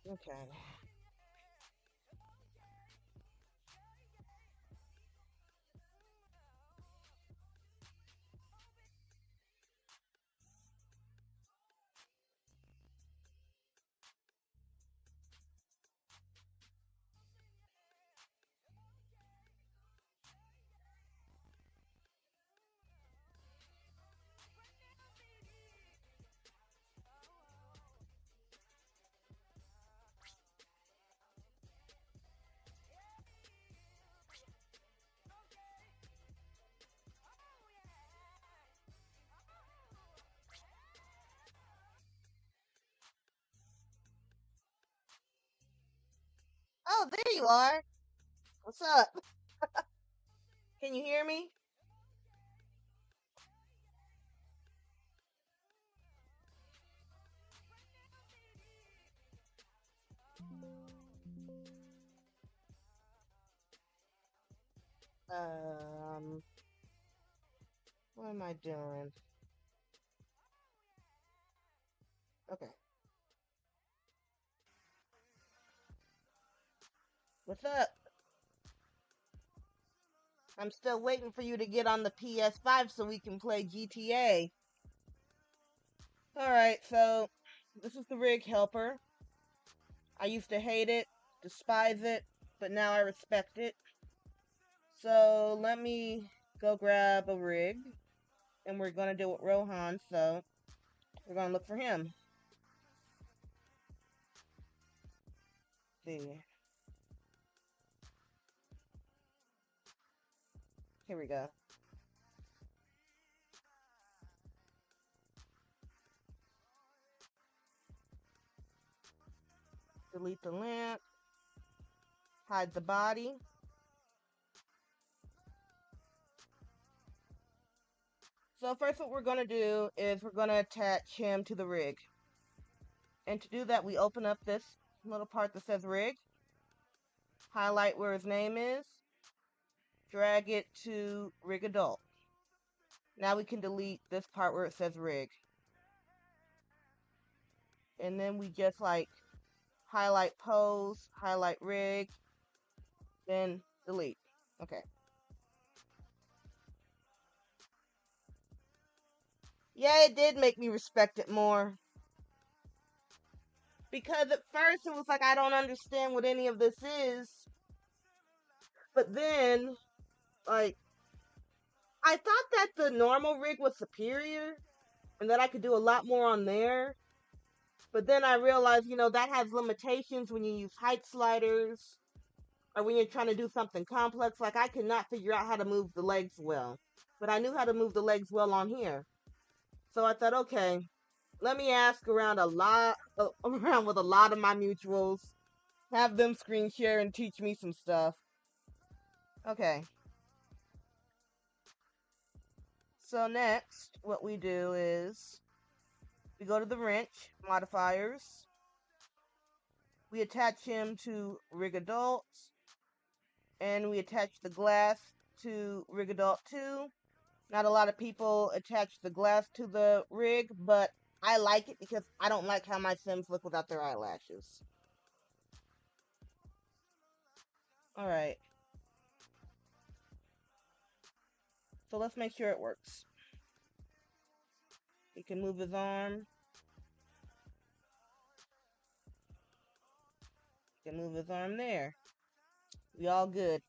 Okay. Oh, there you are. What's up? Can you hear me? Um, what am I doing? Okay. What's up? I'm still waiting for you to get on the PS5 so we can play GTA. Alright, so this is the rig helper. I used to hate it, despise it, but now I respect it. So let me go grab a rig, and we're gonna do it with Rohan, so we're gonna look for him. Let's see, here we go. Delete the lamp, hide the body. So first what we're gonna do is we're gonna attach him to the rig. And to do that, we open up this little part that says rig, highlight where his name is, drag it to rig adult. Now we can delete this part where it says rig. And then we just like highlight pose, highlight rig, then delete. Okay. Yeah, it did make me respect it more. Because at first it was like, I don't understand what any of this is. But then, like, I thought that the normal rig was superior and that I could do a lot more on there. But then I realized, that has limitations when you use height sliders or when you're trying to do something complex. Like, I could not figure out how to move the legs well. But I knew how to move the legs well on here. So I thought, okay, let me ask around around with a lot of my mutuals, have them screen share and teach me some stuff. Okay. So next, what we do is we go to the wrench modifiers. We attach him to rig adult, and we attach the glass to rig adult 2. Not a lot of people attach the glass to the rig, but I like it because I don't like how my Sims look without their eyelashes. Alright, so let's make sure it works. He can move his arm. He can move his arm there. We all good.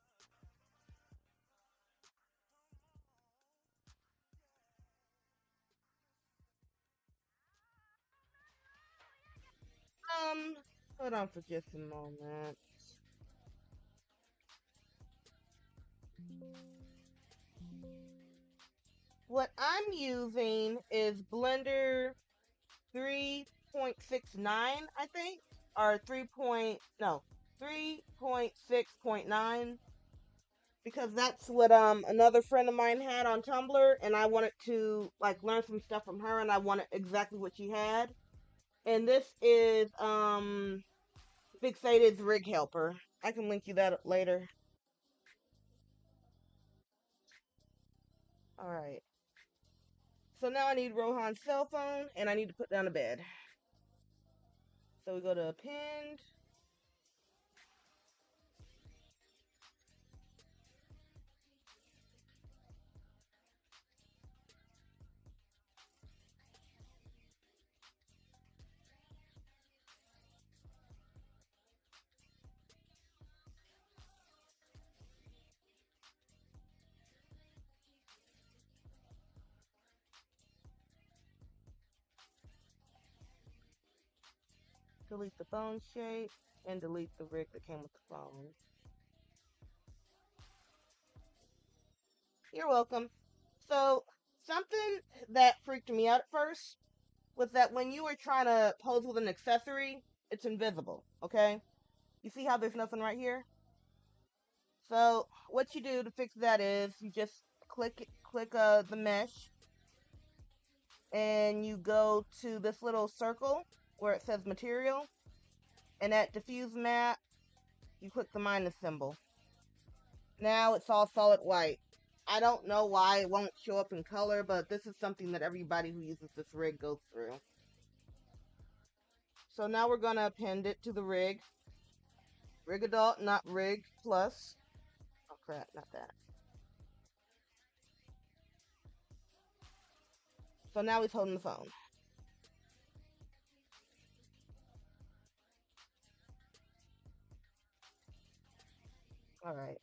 Hold on for just a moment. What I'm using is Blender 3.69, I think, or 3.6.9, because that's what another friend of mine had on Tumblr, and I wanted to like learn some stuff from her, and I wanted exactly what she had. And this is Fixated's Rig Helper. I can link you that later. All right. So now I need Rohan's cell phone, and I need to put down a bed. So we go to append. Delete the phone shape and delete the rig that came with the phone. You're welcome. So, something that freaked me out at first was that when you were trying to pose with an accessory, it's invisible, okay? You see how there's nothing right here? So, what you do to fix that is you just click the mesh and you go to this little circle where it says material, and at diffuse map, you click the minus symbol. Now it's all solid white. I don't know why it won't show up in color, but this is something that everybody who uses this rig goes through. So now we're going to append it to the rig. Rig adult, not rig plus. Oh crap, not that. So now he's holding the phone. Alright.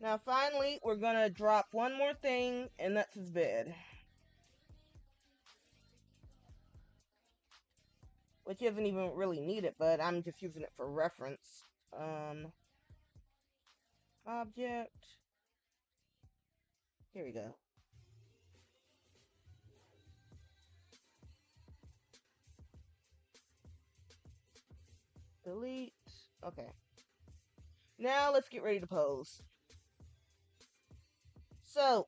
Now finally, we're going to drop one more thing, and that's his bed. Which isn't even really needed, but I'm just using it for reference. Object. Here we go. Delete. Okay. Now let's get ready to pose. So,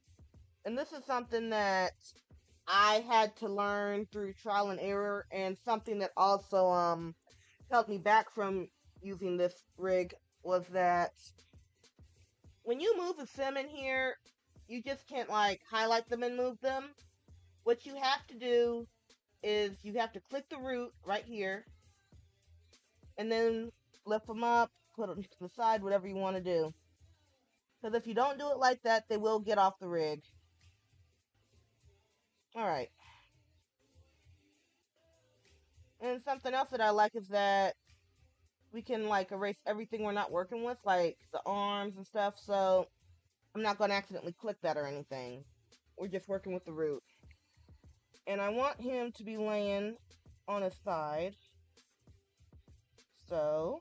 and this is something that I had to learn through trial and error, and something that also held me back from using this rig was that when you move a sim in here, you just can't like highlight them and move them. What you have to do is you have to click the root right here and then lift them up, put them to the side, whatever you want to do. Because if you don't do it like that, they will get off the rig. Alright. And something else that I like is that we can like erase everything we're not working with, like the arms and stuff, so I'm not going to accidentally click that or anything. We're just working with the root. And I want him to be laying on his side. So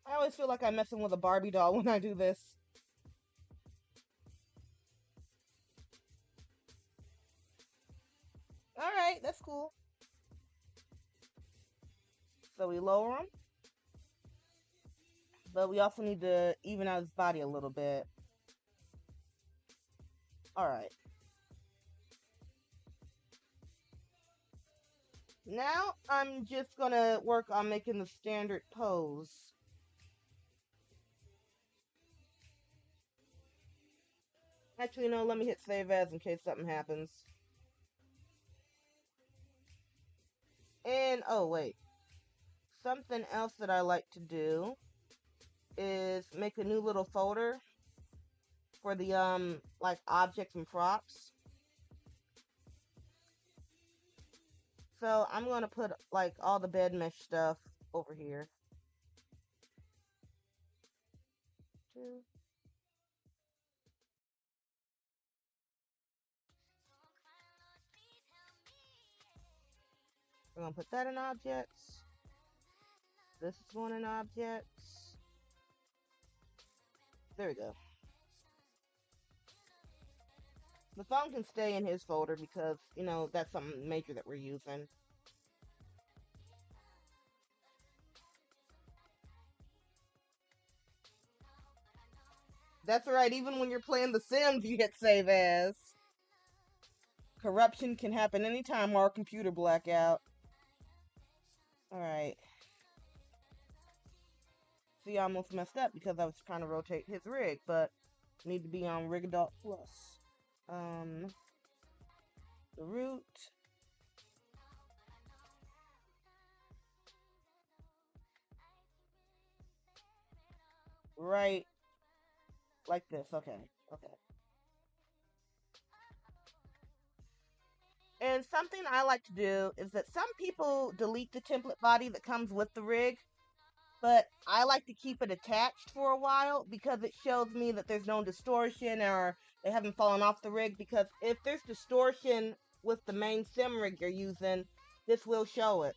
I always feel like I'm messing with a Barbie doll when I do this. Alright, that's cool. So we lower him. But we also need to even out his body a little bit. Alright. Now I'm just gonna work on making the standard pose. Actually, no, let me hit save as in case something happens. And, oh wait. Something else that I like to do is make a new little folder for the, like, objects and props. So, I'm gonna put, like, all the bed mesh stuff over here. We're gonna put that in objects. This is one in objects. There we go. The phone can stay in his folder because, you know, that's something major that we're using. That's right, even when you're playing The Sims, you hit save as. Corruption can happen anytime or a computer blackout. Alright. See, I almost messed up because I was trying to rotate his rig, but Need to be on Rigadot Plus. The root. Right. Like this. Okay. Okay. And something I like to do is that some people delete the template body that comes with the rig, but I like to keep it attached for a while because it shows me that there's no distortion or they haven't fallen off the rig. Because if there's distortion with the main sim rig you're using, this will show it.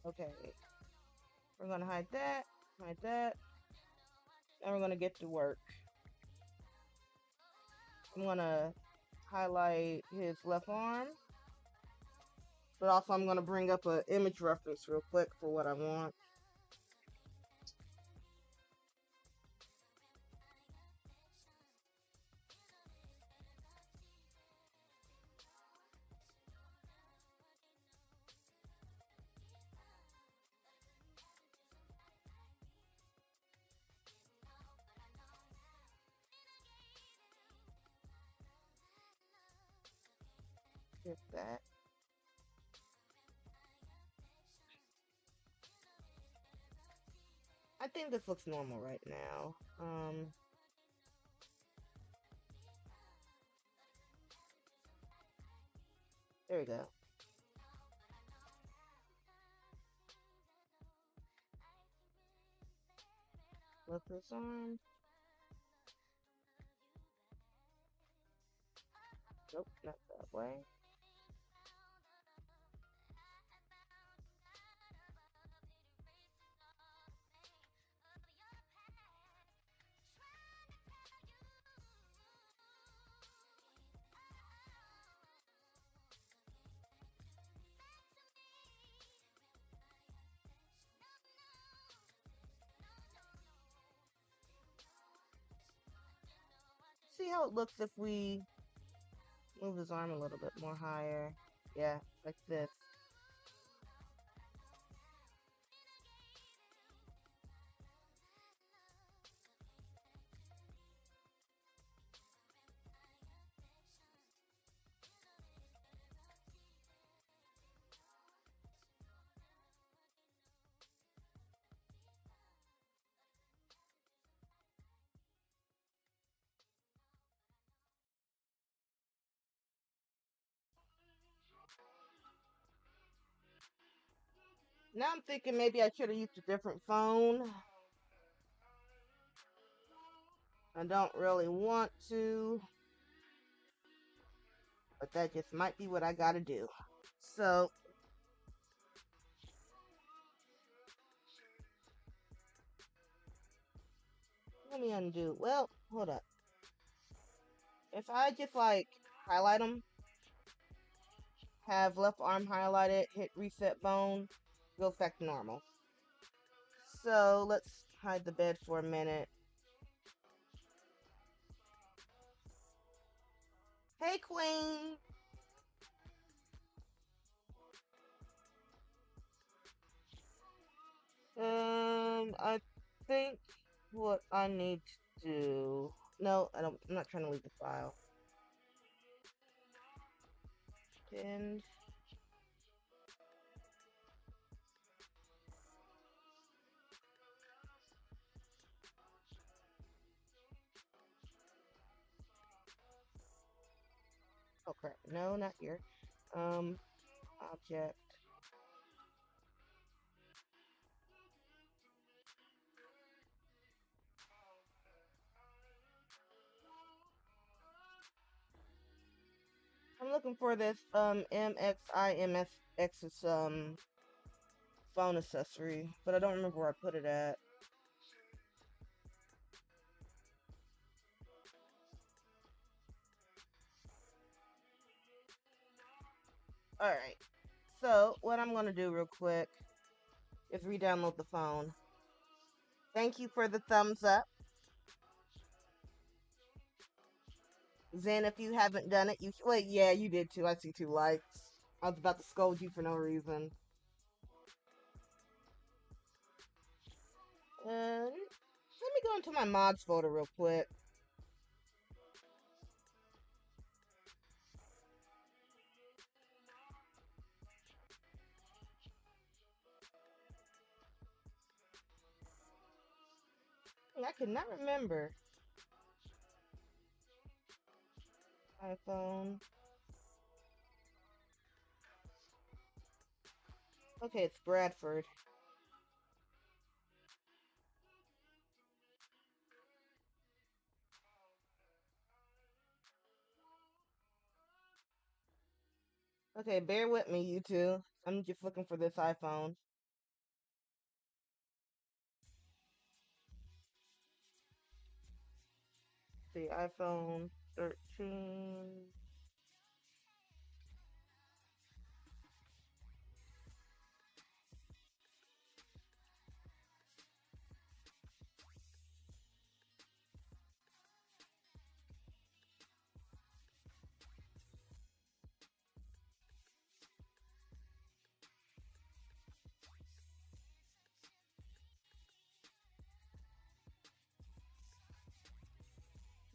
Okay. We're going to hide that, and we're going to get to work. I'm going to highlight his left arm. But also I'm going to bring up an image reference real quick for what I want. Get that. I think this looks normal right now. There we go. Flip this arm. Nope, not that way. See how it looks if we move his arm a little bit more higher. Yeah, like this. Now I'm thinking maybe I should have used a different phone. I don't really want to, but that just might be what I gotta do. So, let me undo. Well, hold up. If I just like highlight them, have left arm highlighted, hit reset bone, goes back to normal. So let's hide the bed for a minute. Hey, Queen. I think what I need to do. No, I don't. I'm not trying to leave the file. Pinned. Oh crap! No, not here. Object. I'm looking for this MXIMSX's phone accessory, but I don't remember where I put it at. Alright, so what I'm going to do real quick is re-download the phone. Thank you for the thumbs up. Zen, if you haven't done it, you wait, yeah, you did too. I see 2 likes. I was about to scold you for no reason. me go into my mods folder real quick. I cannot remember. iPhone. Okay, it's Bradford. Okay, bear with me, you two. I'm just looking for this iPhone. See, iPhone 13.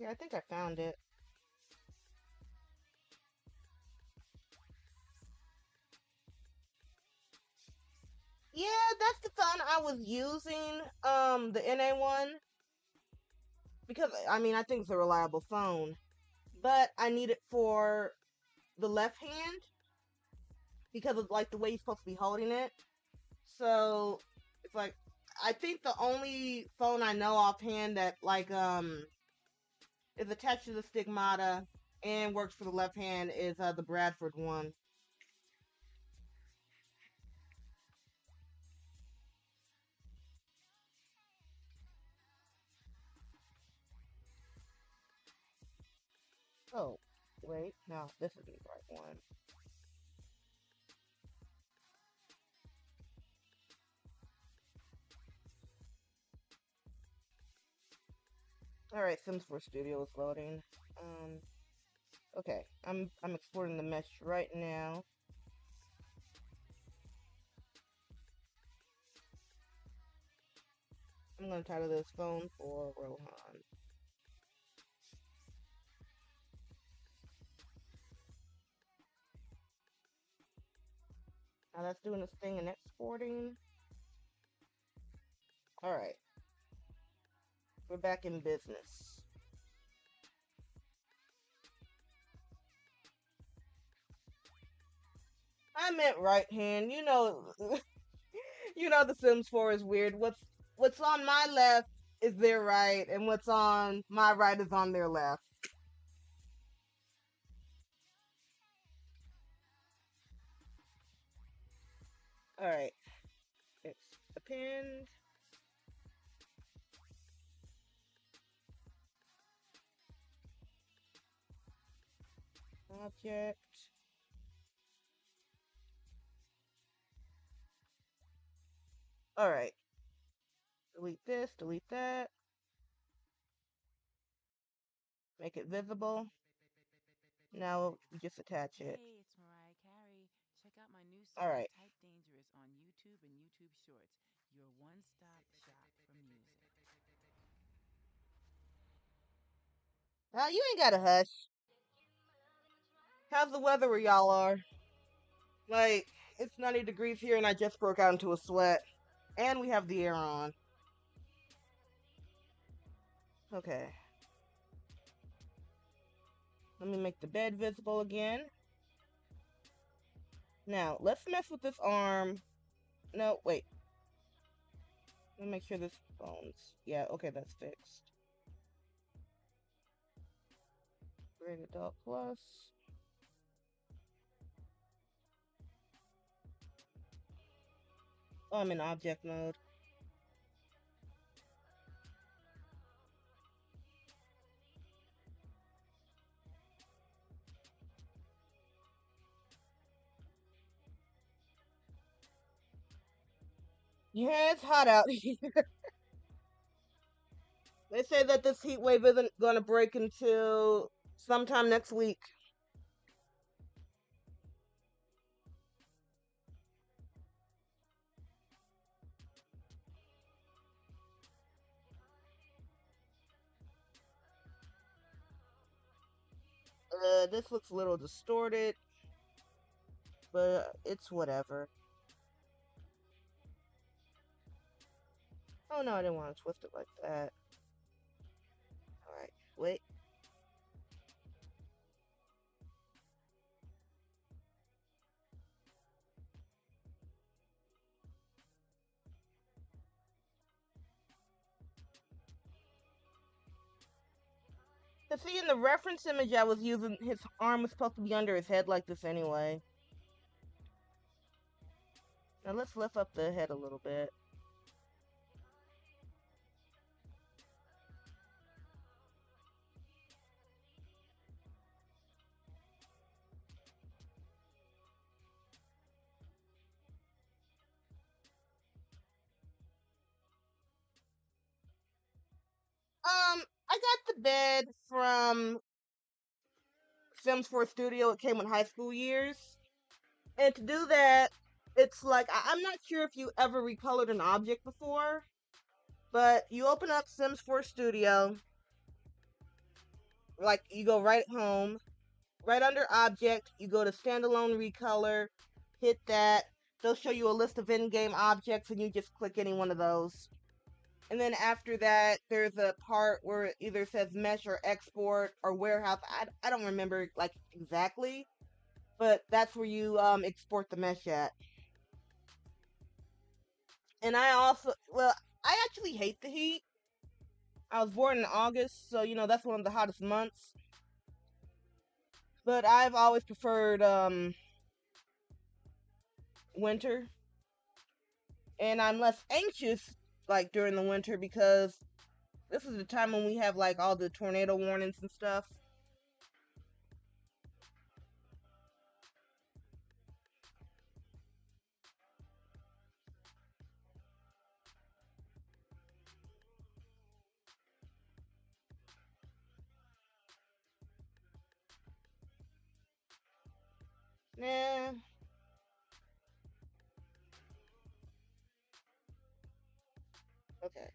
Yeah, I think I found it. Yeah, that's the phone I was using, the NA1, because, I mean, I think it's a reliable phone, but I need it for the left hand because of, like, the way you're supposed to be holding it. So, it's like, I think the only phone I know offhand that, like, is attached to the Stigmata and works for the left hand is, the Bradford one. Oh, wait, no, this isn't the right one. Alright, Sims 4 Studio is loading. Okay, I'm exporting the mesh right now. I'm gonna title this phone for Rohan. Now that's doing its thing and exporting. Alright, we're back in business. I meant right hand. You know, you know the Sims 4 is weird. What's on my left is their right, and what's on my right is on their left. Alright, it's append. Object. Alright. Delete this, delete that. Make it visible. Now we just attach it. Hey, it's Mariah Carey. Check out my new All song right. Type Dangerous on YouTube and YouTube Shorts, your one-stop shop for music. Now you ain't got to hush. How's the weather where y'all are? Like, it's 90 degrees here and I just broke out into a sweat. And we have the air on. Okay. Let me make the bed visible again. Now, let's mess with this arm. No, wait. Let me make sure this phone's... Yeah, okay, that's fixed. Great Adult Plus. Oh, I'm in object mode. Yeah, it's hot out here. They say that this heat wave isn't going to break until sometime next week. This looks a little distorted, but it's whatever. Oh no, I didn't want to twist it like that. Alright, wait. To see in the reference image I was using, his arm was supposed to be under his head like this anyway. Now let's lift up the head a little bit. I got the bed from Sims 4 Studio. It came with high school years. And to do that, it's like, I'm not sure if you ever recolored an object before, but you open up Sims 4 Studio, like you go right at home, right under object, you go to standalone recolor, hit that. They'll show you a list of in-game objects and you just click any one of those. And then after that, there's a part where it either says mesh or export or warehouse. I don't remember like exactly, but that's where you export the mesh at. And I also, well, I actually hate the heat. I was born in August, so that's one of the hottest months. But I've always preferred winter, and I'm less anxious like during the winter because this is the time when we have like all the tornado warnings and stuff. Nah. Okay.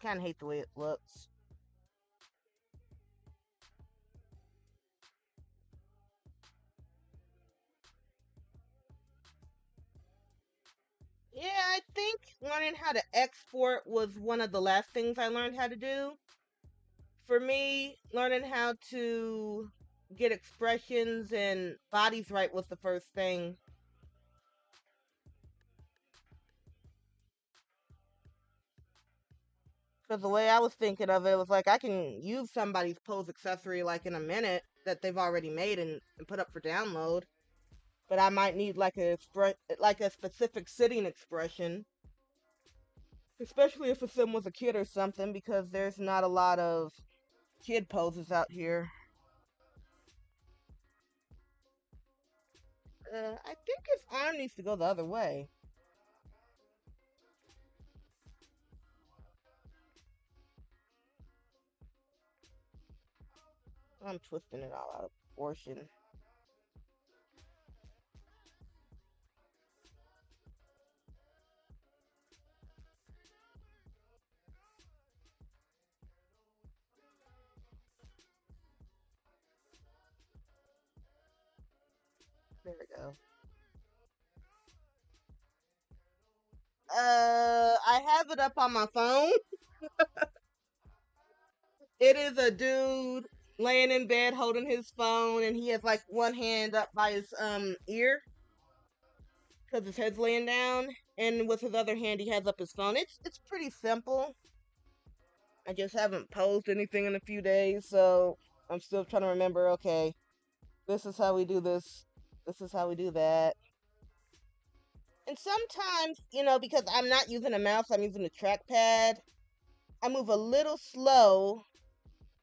Kind of hate the way it looks. Yeah, I think learning how to export was one of the last things I learned how to do. For me, learning how to get expressions and bodies right was the first thing. Because the way I was thinking of it was like I can use somebody's pose accessory like in a minute that they've already made and put up for download. But I might need like like a specific sitting expression, especially if a sim was a kid or something, because there's not a lot of kid poses out here. I think his arm needs to go the other way. I'm twisting it all out of proportion. There we go. I have it up on my phone. It is a dude laying in bed holding his phone, and he has like one hand up by his ear because his head's laying down, and with his other hand he has up his phone. It's pretty simple. I just haven't posed anything in a few days, so I'm still trying to remember. Okay, this is how we do this. This is how we do that. And sometimes, because I'm not using a mouse, I'm using a trackpad. I move a little slow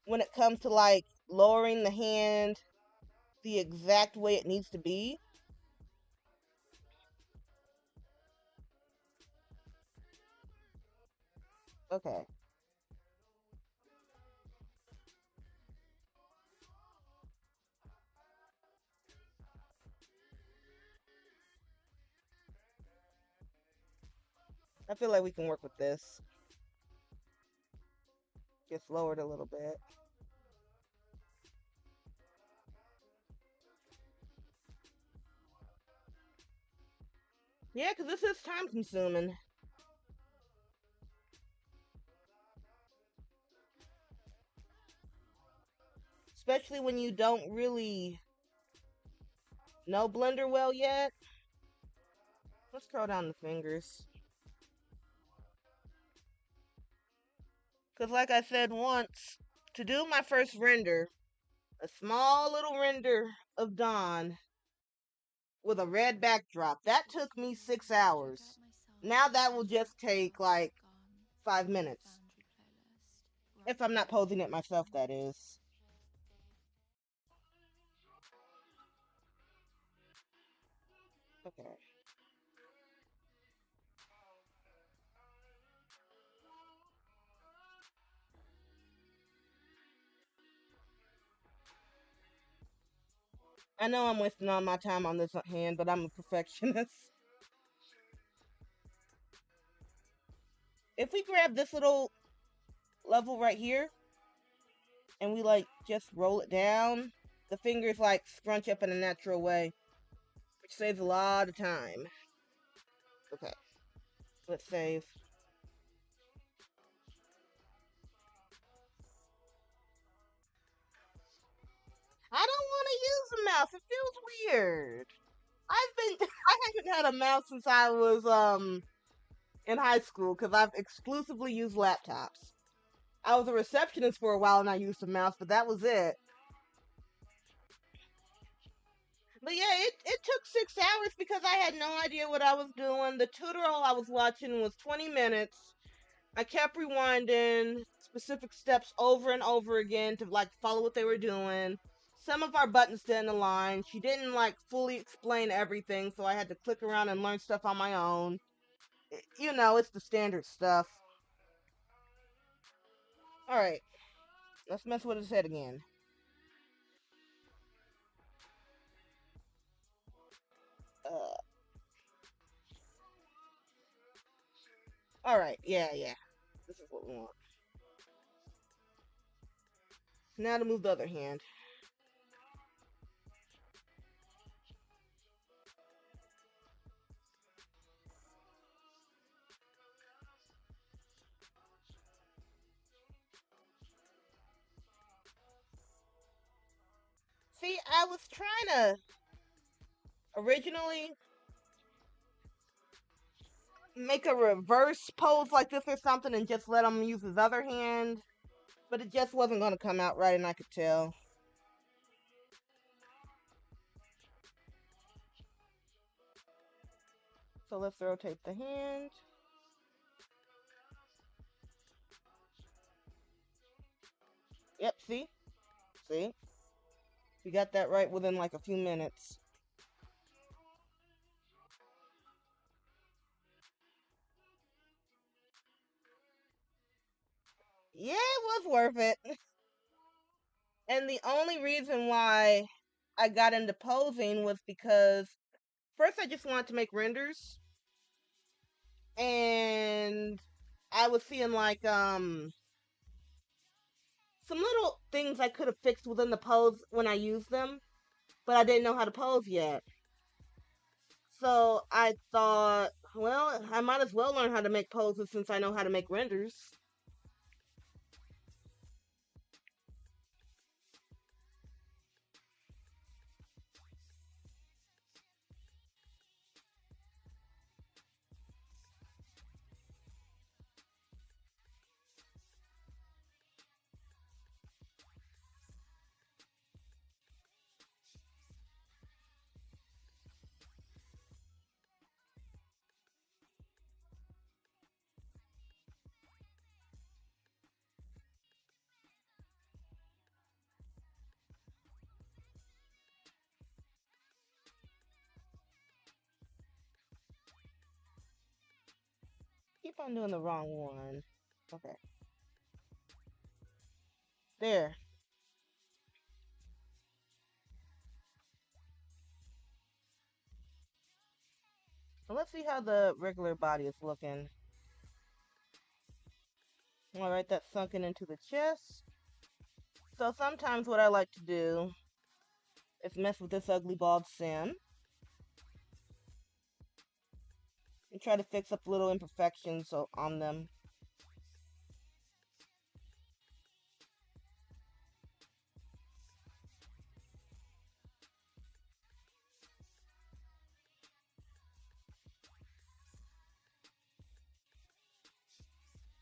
when it comes to like lowering the hand the exact way it needs to be. Okay. I feel like we can work with this. Just lower it a little bit. Yeah, because this is time consuming. Especially when you don't really know Blender well yet. Let's curl down the fingers. Because, like I said once, to do my first render, a small little render of Dawn with a red backdrop, that took me 6 hours. Now that will just take like 5 minutes. If I'm not posing it myself, that is. Okay. I know I'm wasting all my time on this hand, but I'm a perfectionist. If we grab this little level right here and we like just roll it down, the fingers like scrunch up in a natural way, which saves a lot of time. Okay, let's save. I don't want to use a mouse. It feels weird. I haven't had a mouse since I was in high school because I've exclusively used laptops. I was a receptionist for a while and I used a mouse, but that was it. But yeah, it took 6 hours because I had no idea what I was doing. The tutorial I was watching was 20 minutes. I kept rewinding specific steps over and over again to like follow what they were doing. Some of our buttons didn't align. She didn't like fully explain everything, so I had to click around and learn stuff on my own. You know, it's the standard stuff. Alright, let's mess with his head again. Uh, Alright, yeah. This is what we want. Now to move the other hand. See, I was trying to originally make a reverse pose like this or something and just let him use his other hand, but it just wasn't going to come out right, and I could tell. So let's rotate the hand. Yep, see? See? We got that right within like a few minutes. Yeah, it was worth it. And the only reason why I got into posing was because first I just wanted to make renders, and I was seeing like some little things I could have fixed within the pose when I used them, but I didn't know how to pose yet. So I thought, well, I might as well learn how to make poses since I know how to make renders. Keep on doing the wrong one. Okay. There. So let's see how the regular body is looking. Alright, that's sunken into the chest. So sometimes what I like to do is mess with this ugly bald sim and try to fix up little imperfections on them.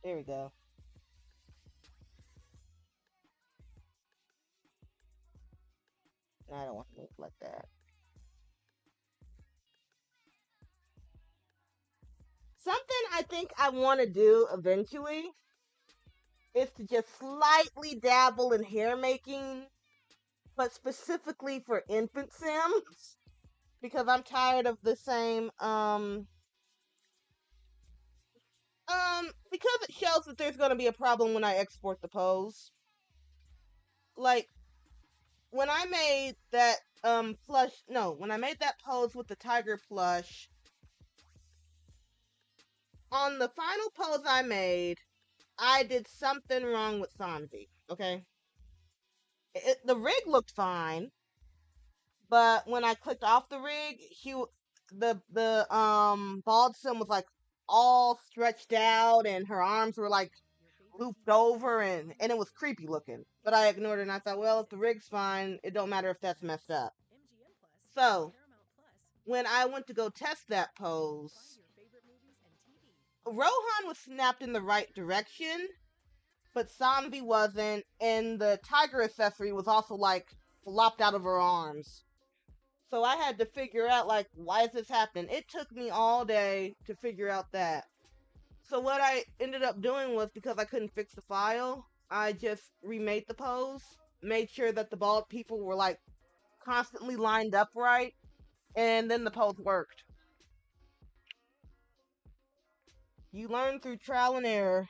There we go. I don't want to move like that. Something I think I want to do eventually is to just slightly dabble in hair making, but specifically for infant sims because I'm tired of the same because it shows that there's going to be a problem when I export the pose. Like when I made that plush, no, when I made that pose with the tiger plush, on the final pose I made, I did something wrong with Sanvi, okay? The rig looked fine, but when I clicked off the rig, the bald sim was like all stretched out and her arms were like looped over and it was creepy looking. But I ignored it and I thought, well, if the rig's fine, it don't matter if that's messed up. So when I went to go test that pose, Rohan was snapped in the right direction, but Sanvi wasn't, and the tiger accessory was also like flopped out of her arms. So I had to figure out like why is this happening? It took me all day to figure out that. So what I ended up doing was because I couldn't fix the file, I just remade the pose, made sure that the bald people were like constantly lined up right, and then the pose worked. You learn through trial and error.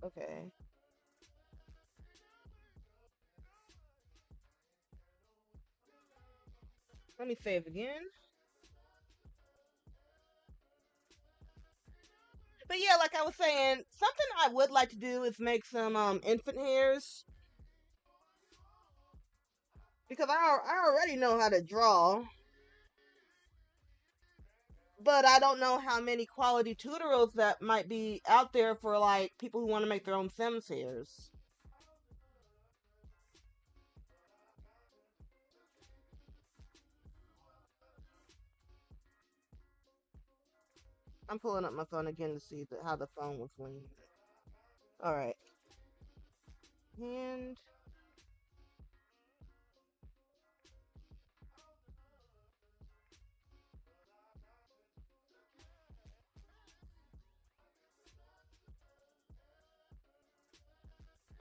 Okay. Let me save again. But yeah, like I was saying, something I would like to do is make some infant hairs because I already know how to draw, but I don't know how many quality tutorials that might be out there for like people who want to make their own Sims hairs. I'm pulling up my phone again to see how the phone was leaning. All right, and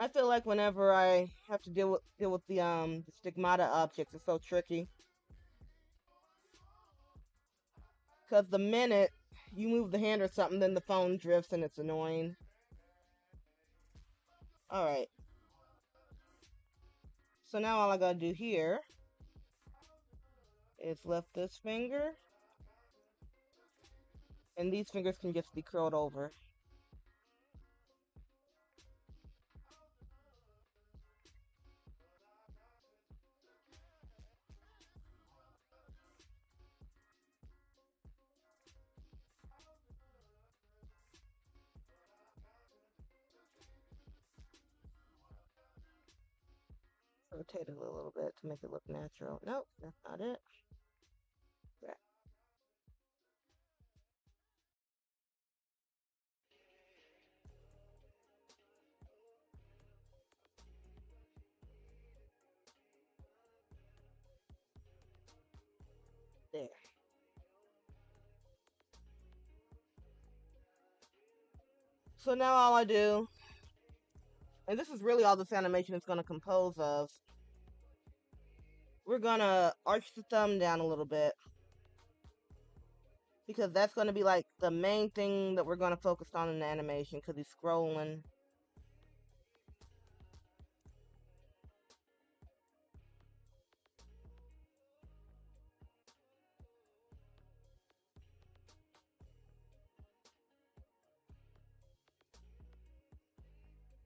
I feel like whenever I have to deal with the stigmata objects, it's so tricky because the minute you move the hand or something, then the phone drifts and it's annoying. All right. So now all I gotta do here is lift this finger, and these fingers can just be curled over. Rotate it a little bit to make it look natural. Nope, that's not it. Right. There. So now all I do, and this is really all this animation is going to compose of, we're going to arch the thumb down a little bit because that's going to be like the main thing that we're going to focus on in the animation because he's scrolling.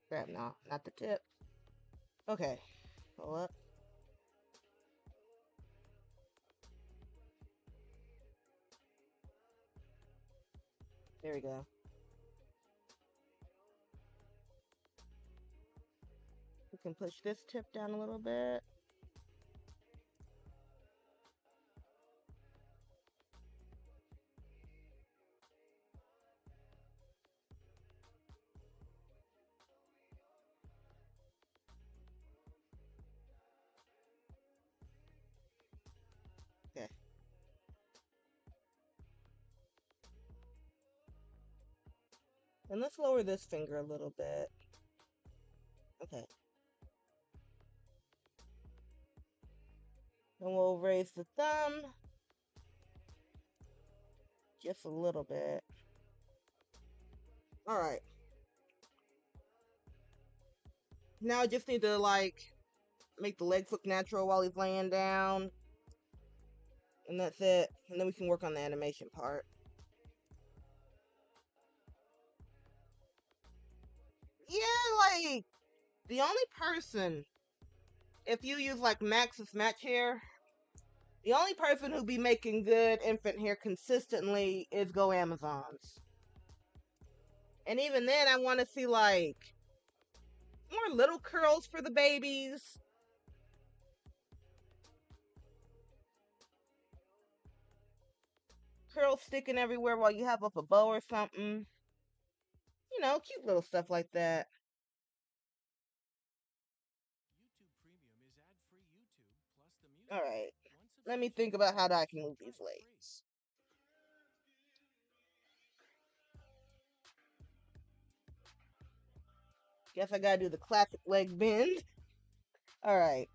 Grab, no, not the tip. Okay, pull up. There we go. We can push this tip down a little bit. Okay. And let's lower this finger a little bit. Okay. Then we'll raise the thumb just a little bit. All right. Now I just need to like make the legs look natural while he's laying down. And that's it. And then we can work on the animation part. Yeah, like the only person, if you use like Max's match hair, the only person who be making good infant hair consistently is Go Amazons. And even then, I want to see like more little curls for the babies. Curls sticking everywhere while you have up a bow or something. You know, cute little stuff like that. YouTube Premium is ad-free YouTube plus the music. All right. One Let me subscription think about how I can month, move these try it free. legs. Guess I gotta do the classic leg bend. All right.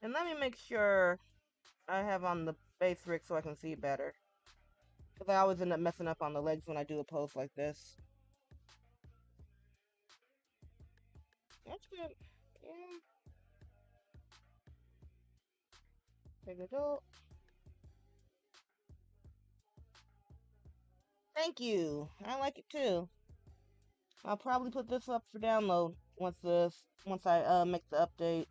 And let me make sure I have on the base rig so I can see better. Because I always end up messing up on the legs when I do a pose like this. That's good. Yeah. Big adult. Thank you. I like it too. I'll probably put this up for download once I make the update.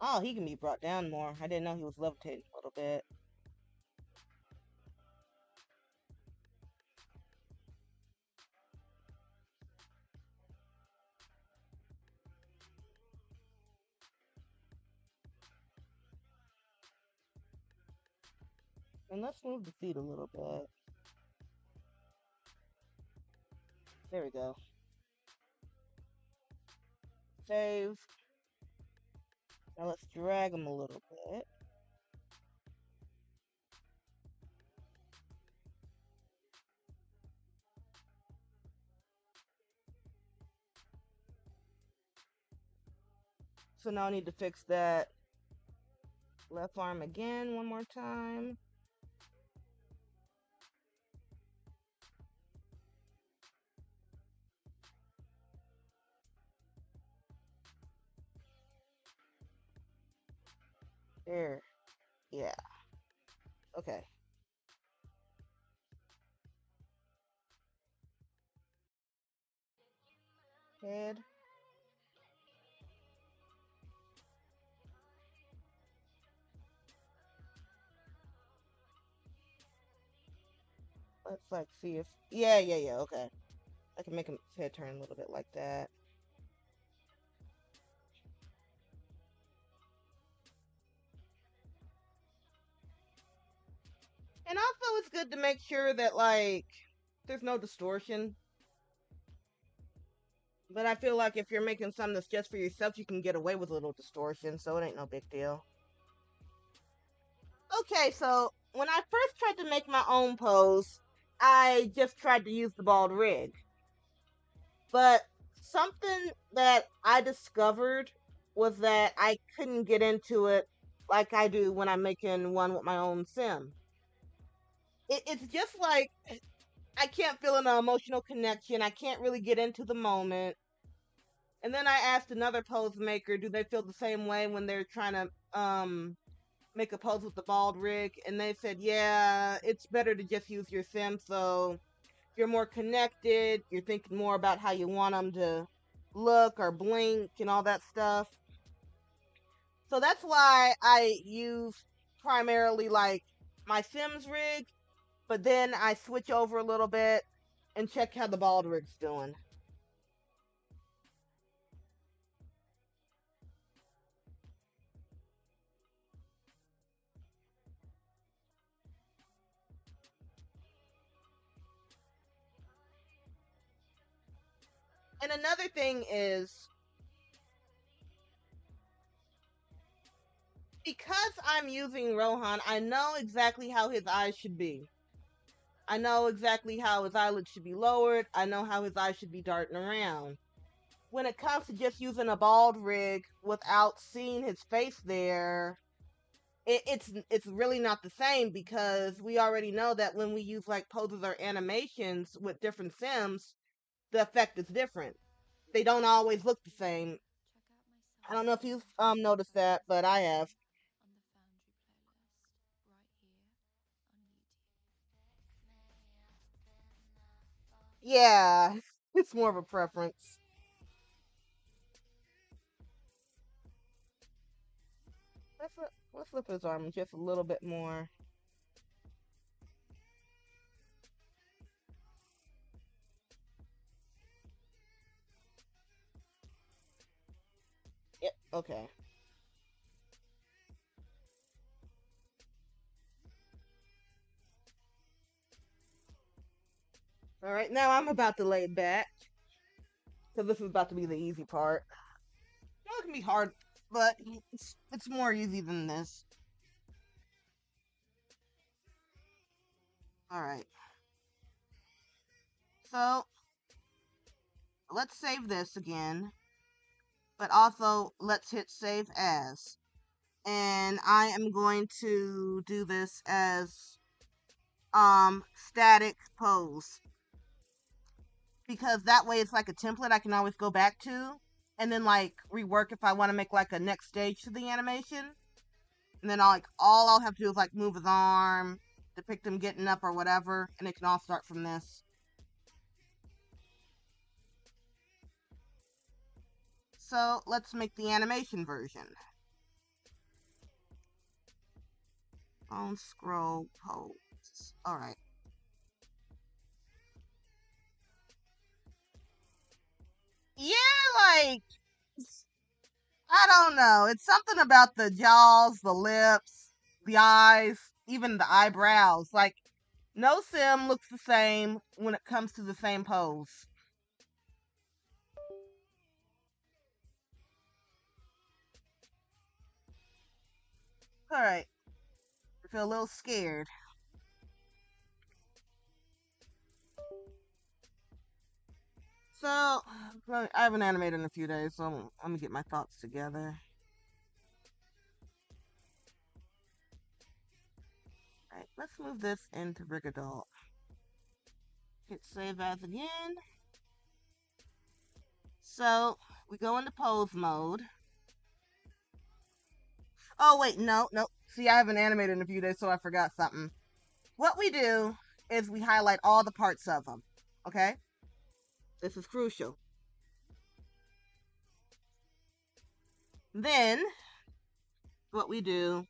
Oh, he can be brought down more. I didn't know he was levitating a little bit. And let's move the feet a little bit. There we go. Save. Now let's drag him a little bit. So now I need to fix that left arm again one more time. There. Yeah. Okay. Head. Let's like see if yeah, okay. I can make his head turn a little bit like that. And also it's good to make sure that like there's no distortion. But I feel like if you're making something that's just for yourself, you can get away with a little distortion, so it ain't no big deal. Okay, so when I first tried to make my own pose, I just tried to use the bald rig. But something that I discovered was that I couldn't get into it like I do when I'm making one with my own sim. It's just like I can't feel an emotional connection. I can't really get into the moment. And then I asked another pose maker, do they feel the same way when they're trying to make a pose with the bald rig? And they said, yeah, it's better to just use your sim. So you're more connected. You're thinking more about how you want them to look or blink and all that stuff. So that's why I use primarily like my Sims rig, but then I switch over a little bit and check how the bald rig's doing. And another thing is, because I'm using Rohan, I know exactly how his eyes should be. I know exactly how his eyelids should be lowered. I know how his eyes should be darting around. When it comes to just using a bald rig without seeing his face there, it's really not the same, because we already know that when we use like poses or animations with different sims, the effect is different. They don't always look the same. I don't know if you've noticed that, but I have. Yeah, it's more of a preference. Let's flip his arm just a little bit more. Yep. Okay. All right. Now I'm about to lay back because this is about to be the easy part. Well, it can be hard, but it's more easy than this. All right. So let's save this again, but also let's hit save as. And I am going to do this as static pose, because that way it's like a template I can always go back to and then like rework if I want to make like a next stage to the animation. And then all I'll have to do is like move his arm, depict him getting up or whatever, and it can all start from this. So let's make the animation version. On scroll pose. Alright. Yeah, like, I don't know. It's something about the jaws, the lips, the eyes, even the eyebrows. Like, no sim looks the same when it comes to the same pose. Alright. I feel a little scared. So, I haven't animated in a few days, so I'm gonna get my thoughts together. Alright, let's move this into Rigadol. Hit save as again. So, we go into pose mode. Oh, wait, no, no. See, I haven't animated in a few days, so I forgot something. What we do is we highlight all the parts of them. Okay? This is crucial. Then, what we do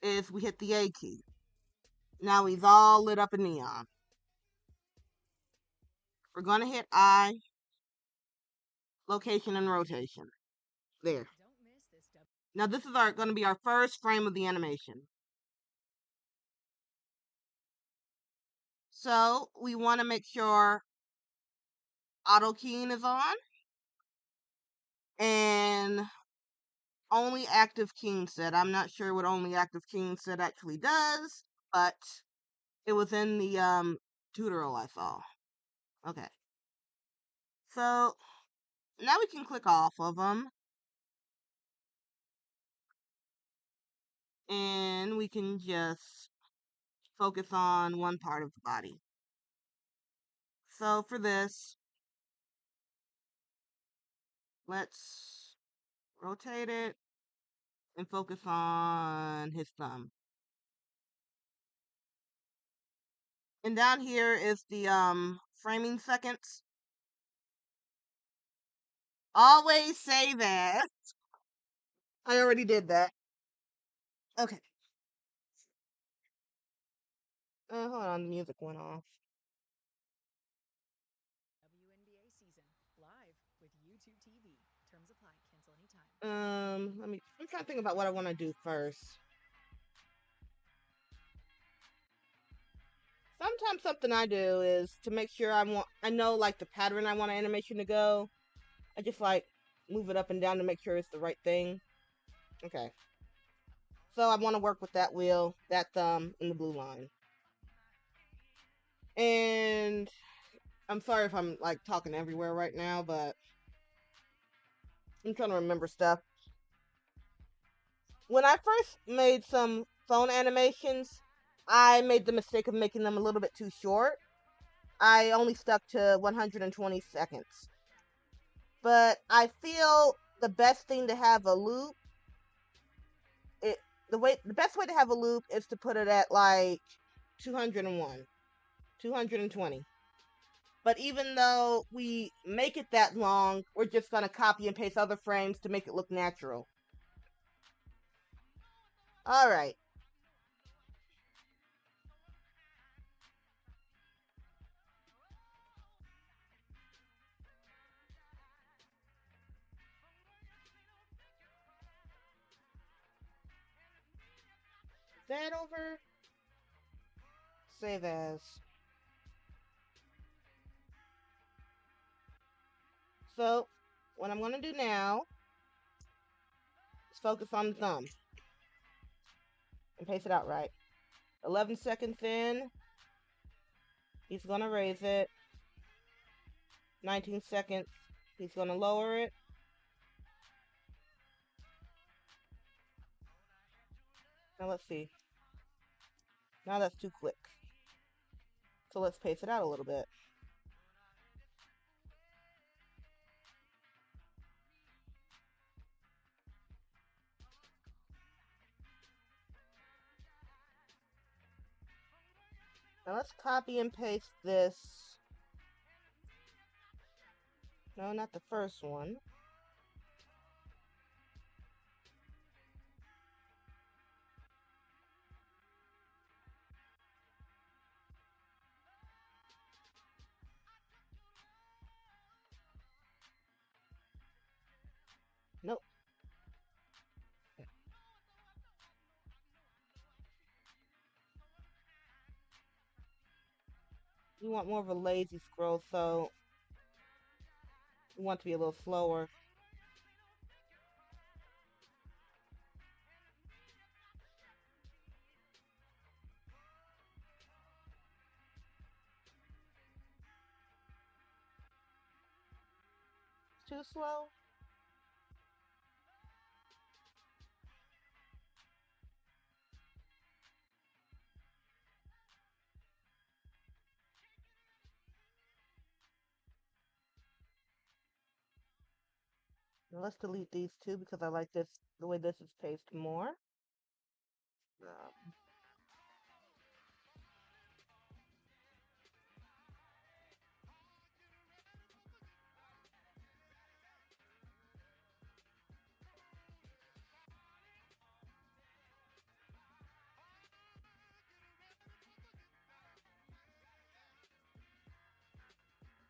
is we hit the A key. Now he's all lit up in neon. We're going to hit I, location, and rotation. There. Now this is going to be our first frame of the animation. So we want to make sure auto keying is on and only active keying set. I'm not sure what only active keying set actually does, but it was in the tutorial I saw. Okay. So now we can click off of them and we can just focus on one part of the body. So for this, let's rotate it and focus on his thumb. And down here is the framing seconds. Always say that. I already did that. Okay. Hold on, the music went off. WNBA season live with YouTube TV. Terms apply. Cancel anytime. I'm trying to think about what I want to do first. Sometimes something I do is to make sure I know like the pattern I want an animation to go. I just like move it up and down to make sure it's the right thing. Okay. So I want to work with that wheel, that thumb, and the blue line. And I'm sorry if I'm like talking everywhere right now, but I'm trying to remember stuff. When I first made some phone animations, I made the mistake of making them a little bit too short. I only stuck to 120 seconds. But I feel the best thing to have a loop, the best way to have a loop is to put it at like 201, 220. But even though we make it that long, we're just going to copy and paste other frames to make it look natural. All right. That over. Save as. So, what I'm going to do now is focus on the thumb and paste it out right. 11 seconds in, he's going to raise it. 19 seconds, he's going to lower it. Now let's see. Now that's too quick. So let's pace it out a little bit. Now let's copy and paste this. No, not the first one. Nope. You want more of a lazy scroll, so you want to be a little slower. Too slow? Now let's delete these two because I like this, the way this is paced more. Um,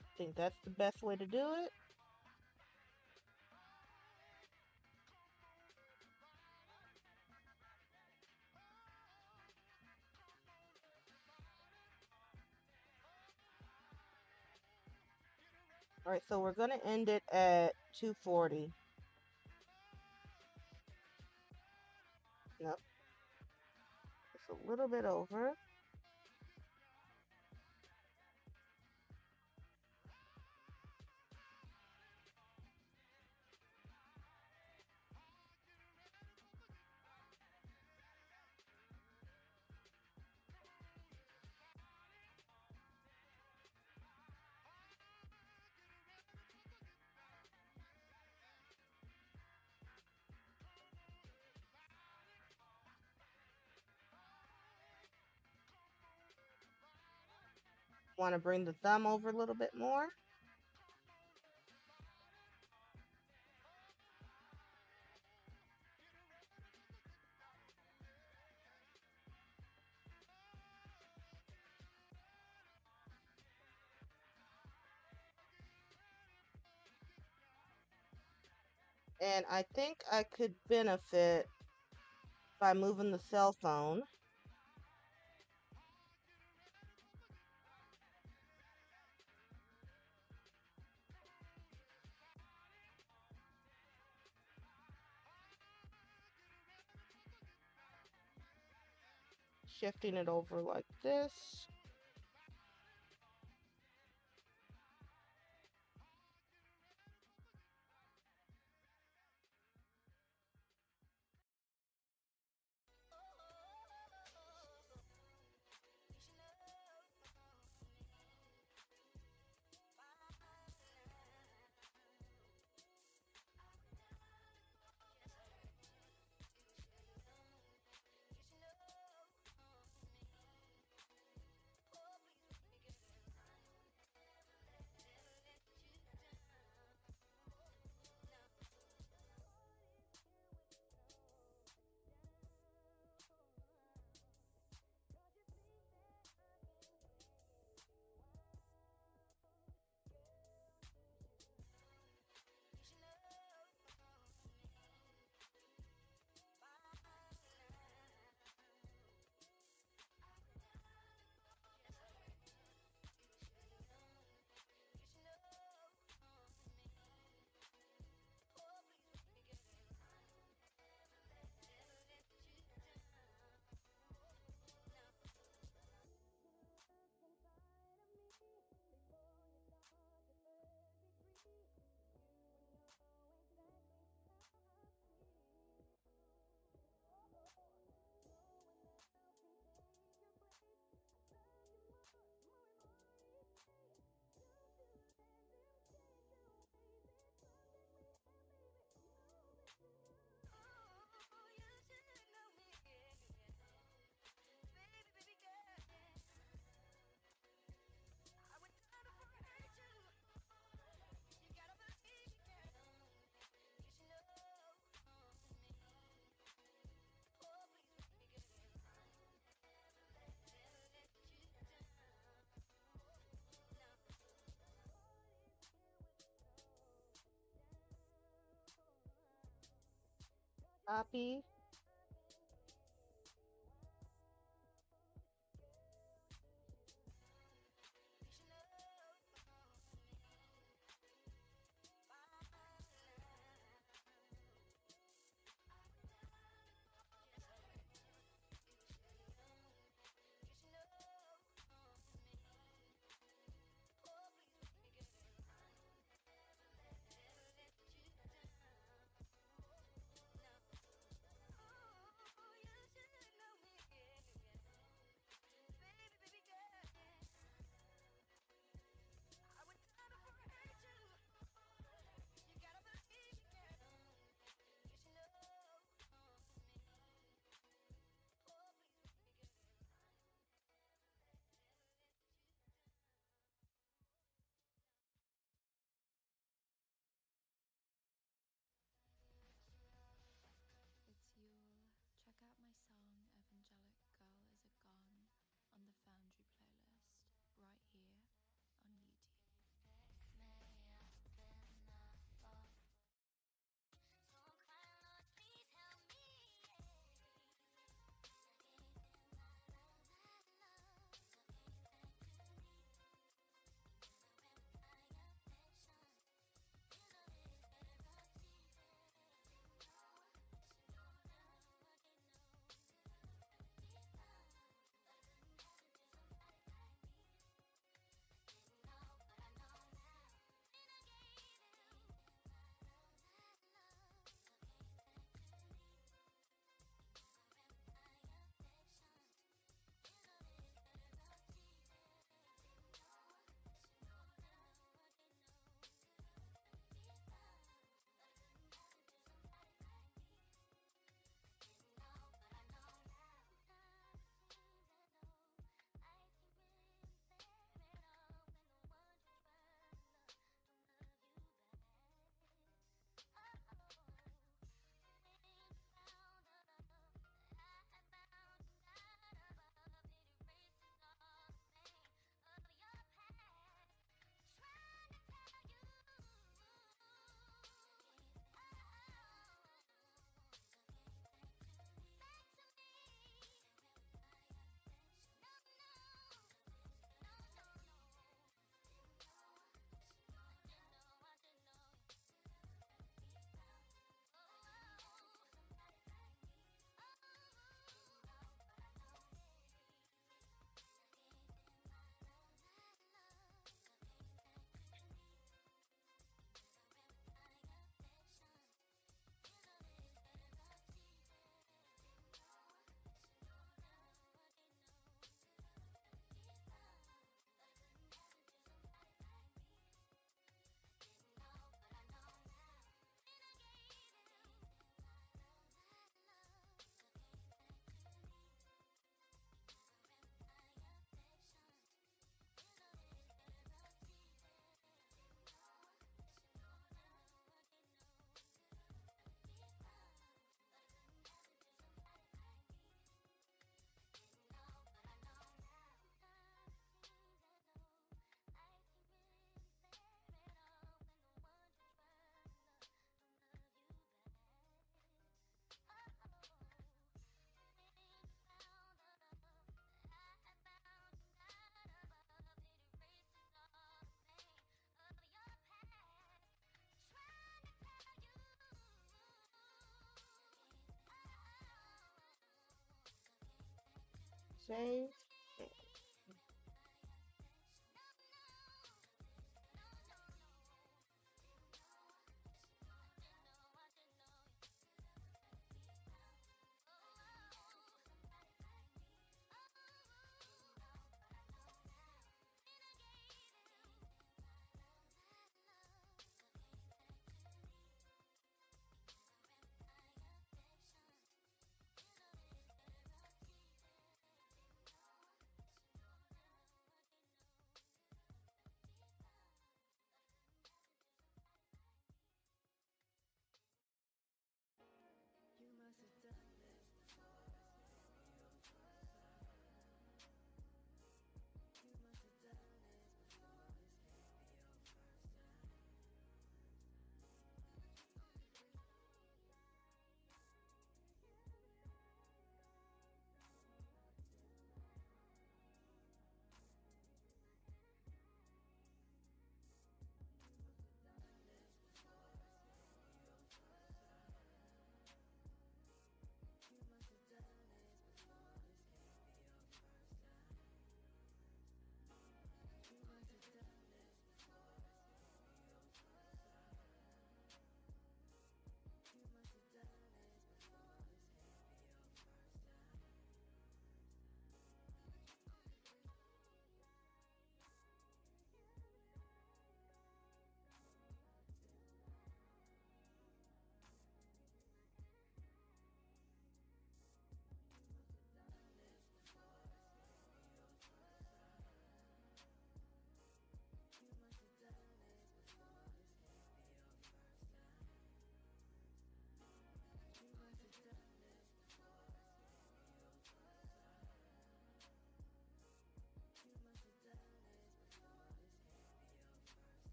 I think that's the best way to do it. Alright, so we're going to end it at 240. Nope. It's a little bit over. Want to bring the thumb over a little bit more. And I think I could benefit by moving the cell phone. Shifting it over like this. Copy. Change.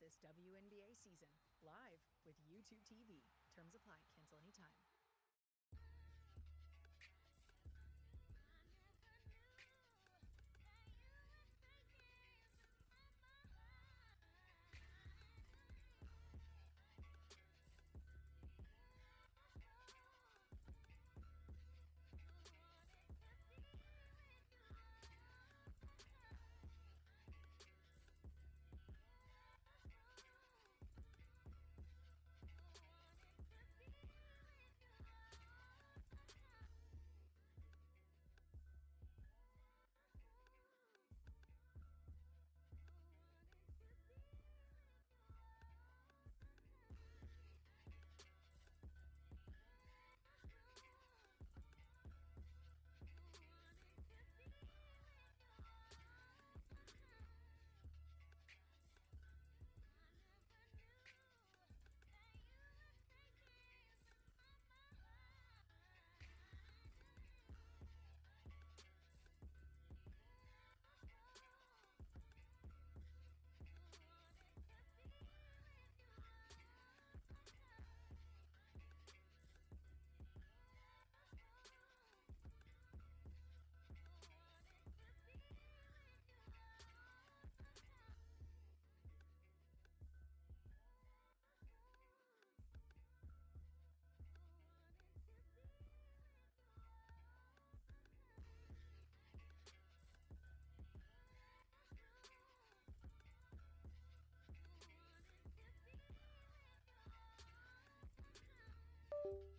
miss this WNBA season, live with YouTube TV. Terms apply. Cancel anytime.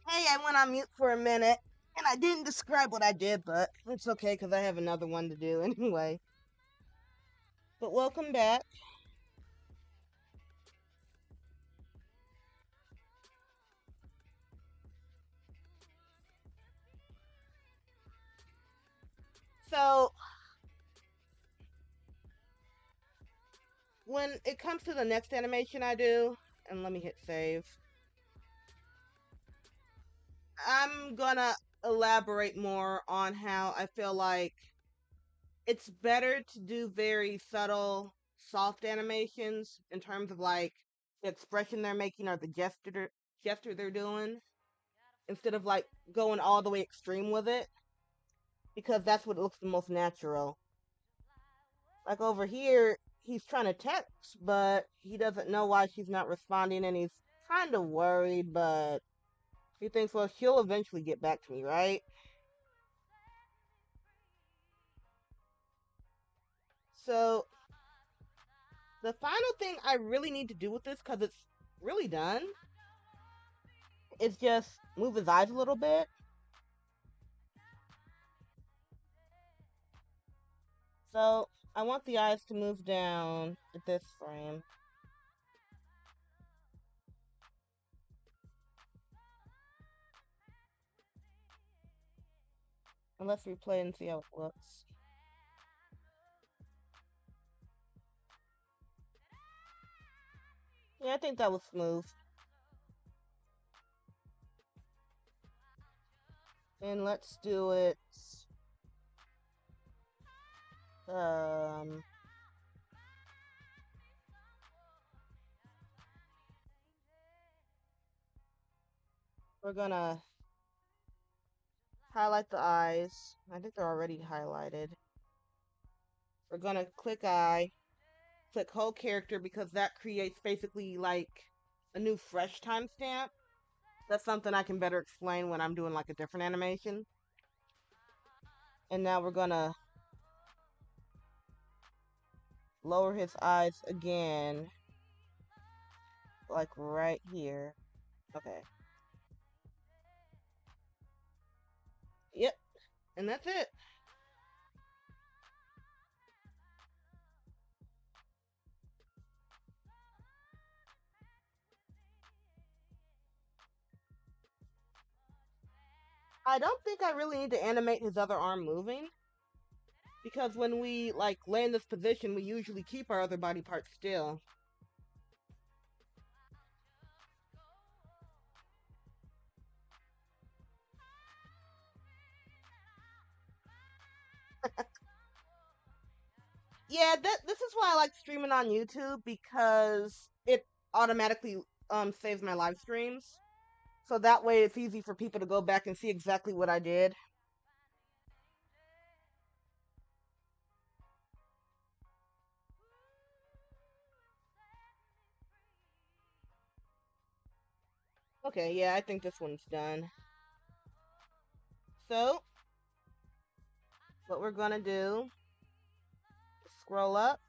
Hey, I went on mute for a minute, and I didn't describe what I did, but it's okay because I have another one to do anyway. But welcome back. So, when it comes to the next animation I do, and let me hit save, I'm gonna elaborate more on how I feel like it's better to do very subtle, soft animations in terms of like the expression they're making or the gesture they're doing, instead of like going all the way extreme with it, because that's what looks the most natural. Like over here, he's trying to text, but he doesn't know why she's not responding, and he's kind of worried, but he thinks, well, she'll eventually get back to me, right? So, the final thing I really need to do with this, because it's really done, is just move his eyes a little bit. So, I want the eyes to move down at this frame. And let's replay and see how it looks. Yeah, I think that was smooth. And let's do it. Um, we're gonna highlight the eyes. I think they're already highlighted. We're gonna click eye, click whole character, because that creates basically like a new fresh timestamp. That's something I can better explain when I'm doing like a different animation. And now we're gonna lower his eyes again, like right here. Okay. Yep. And that's it. I don't think I really need to animate his other arm moving, because when we like lay in this position, we usually keep our other body parts still. Yeah, this is why I like streaming on YouTube, because it automatically saves my live streams. So that way it's easy for people to go back and see exactly what I did. Okay, yeah, I think this one's done. So, what we're gonna do, scroll up,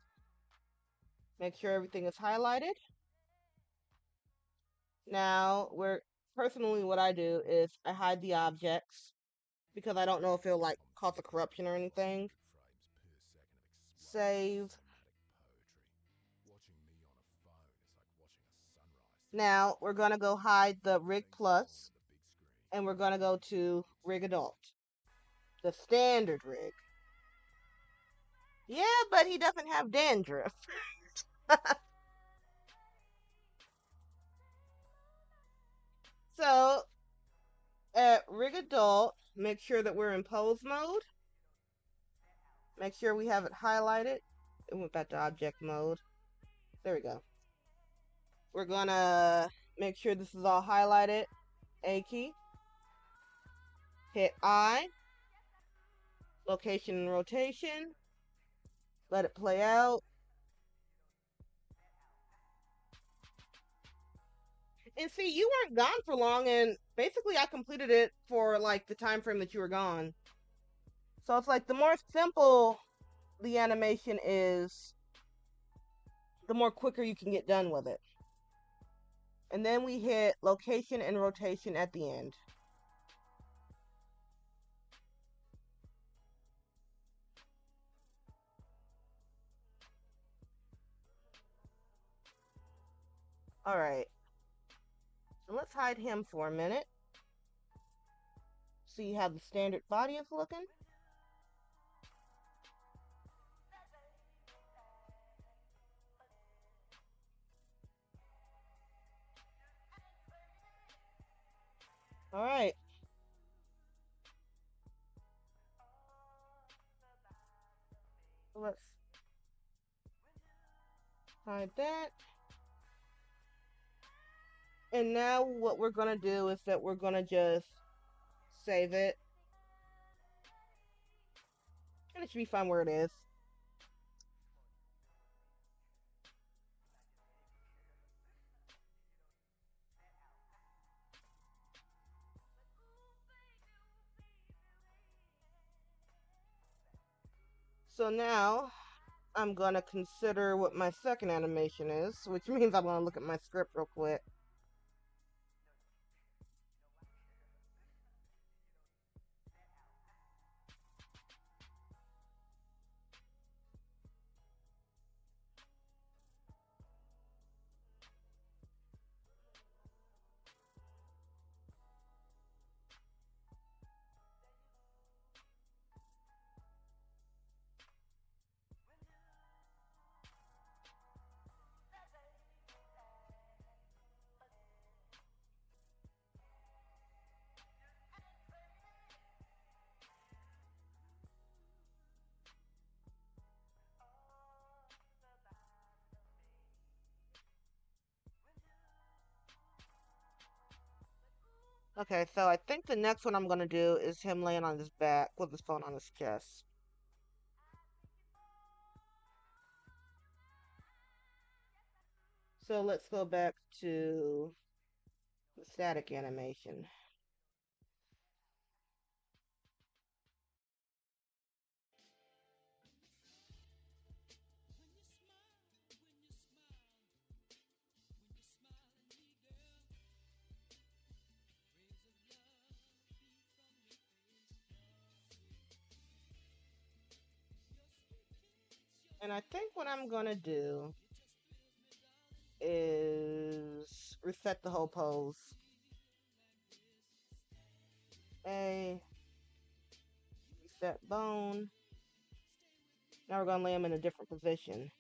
make sure everything is highlighted. Now, personally what I do is I hide the objects because I don't know if it'll like cause a corruption or anything. Save. Now, we're gonna go hide the Rig Plus, and we're gonna go to Rig Adult, the standard rig. Yeah, but he doesn't have dandruff. So, at Rig Adult, make sure that we're in pose mode. Make sure we have it highlighted. It went back to object mode. There we go. We're gonna make sure this is all highlighted. A key. Hit I. Location and rotation. Let it play out. And see, you weren't gone for long, and basically I completed it for like the time frame that you were gone. So it's like the more simple the animation is, the more quicker you can get done with it. And then we hit location and rotation at the end. Alright. So let's hide him for a minute. See how the standard body is looking? Alright. Let's hide that. And now what we're going to do is that we're going to just save it. And it should be fine where it is. So now I'm going to consider what my second animation is, which means I'm going to look at my script real quick. Okay, so I think the next one I'm going to do is him laying on his back with his phone on his chest. So let's go back to the static animation. And I think what I'm going to do is reset the whole pose. Reset bone. Now we're going to lay him in a different position.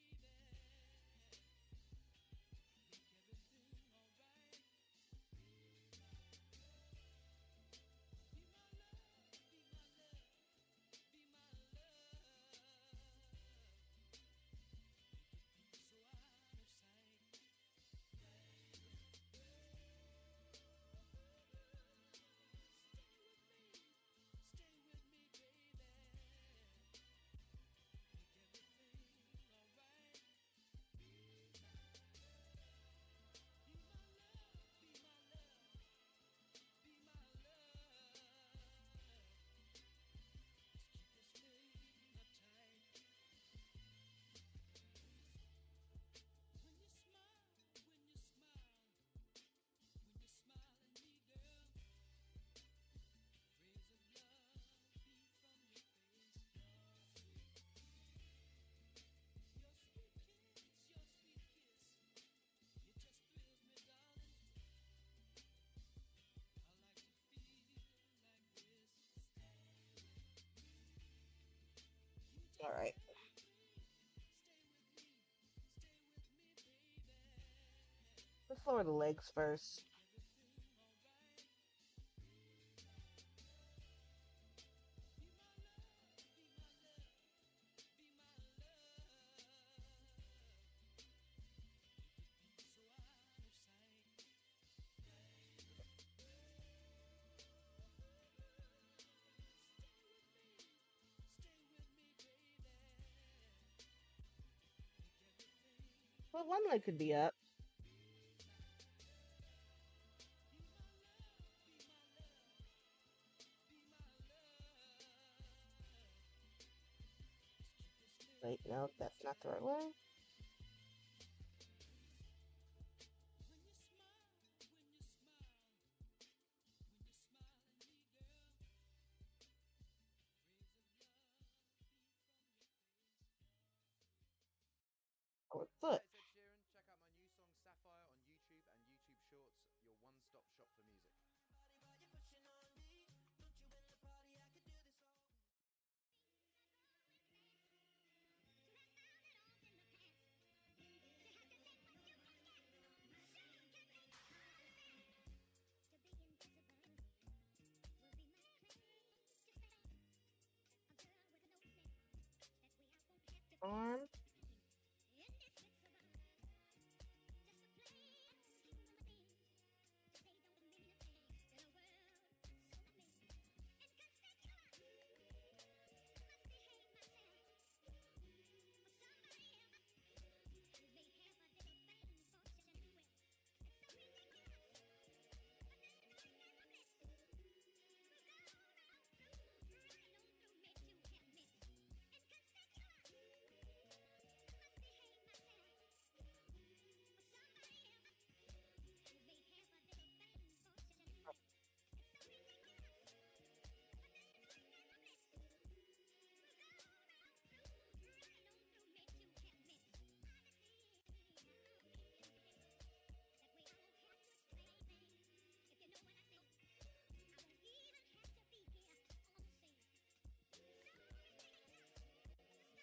All right. Let's lower the legs first. Well, one leg could be up. Wait, no, that's not the right way. Forward foot. Hi, it's Ed Sheeran. Check out my new song Sapphire on YouTube and YouTube Shorts, your one-stop shop for music. Arm.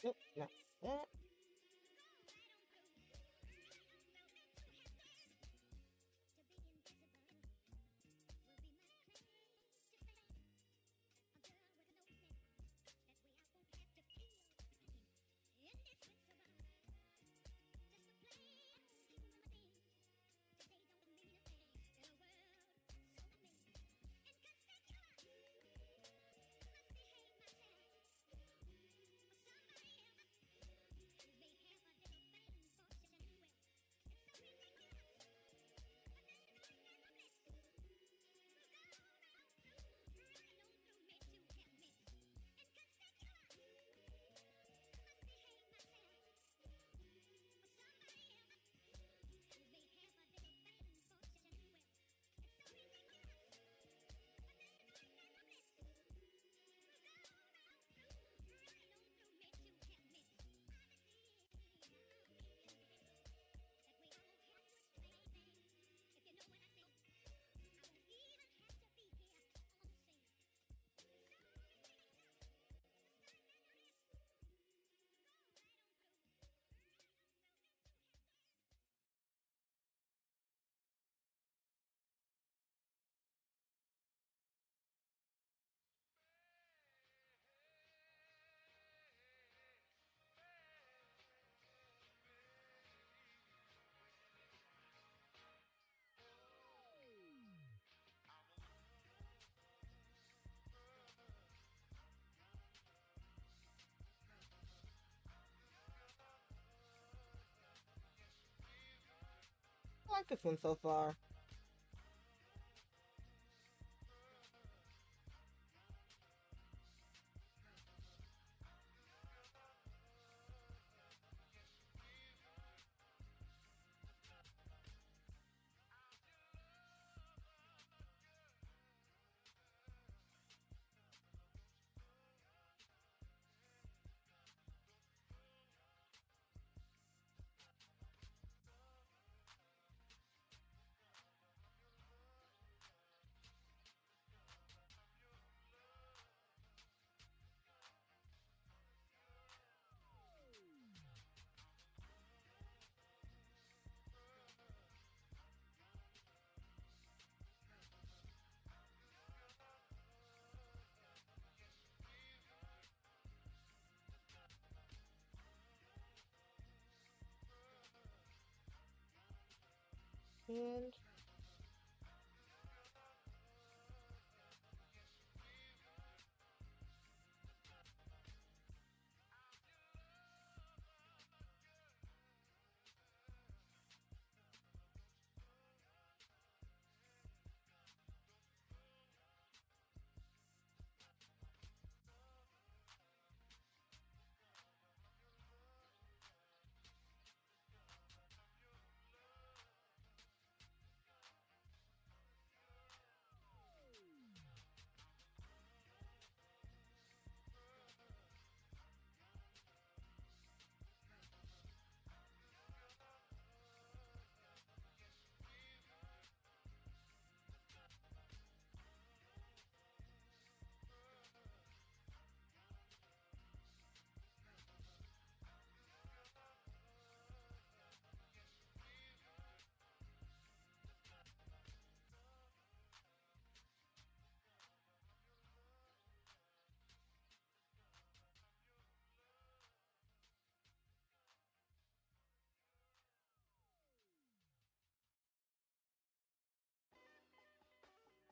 Nope, not that. I like this one so far. And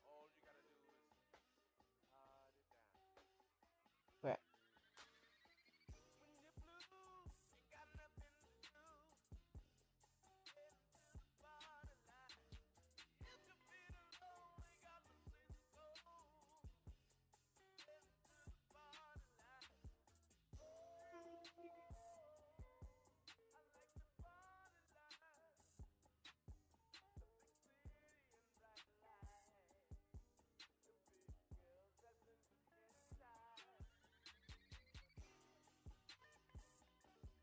All you gotta do is hide it down. right. When you're blue, you got nothing to do. Head to the party line. You can feel alone, ain't got no place to go. Head to the party line. I like the party line. The big city and bright lights. The big girls dancing inside. Get into the party like get into the party like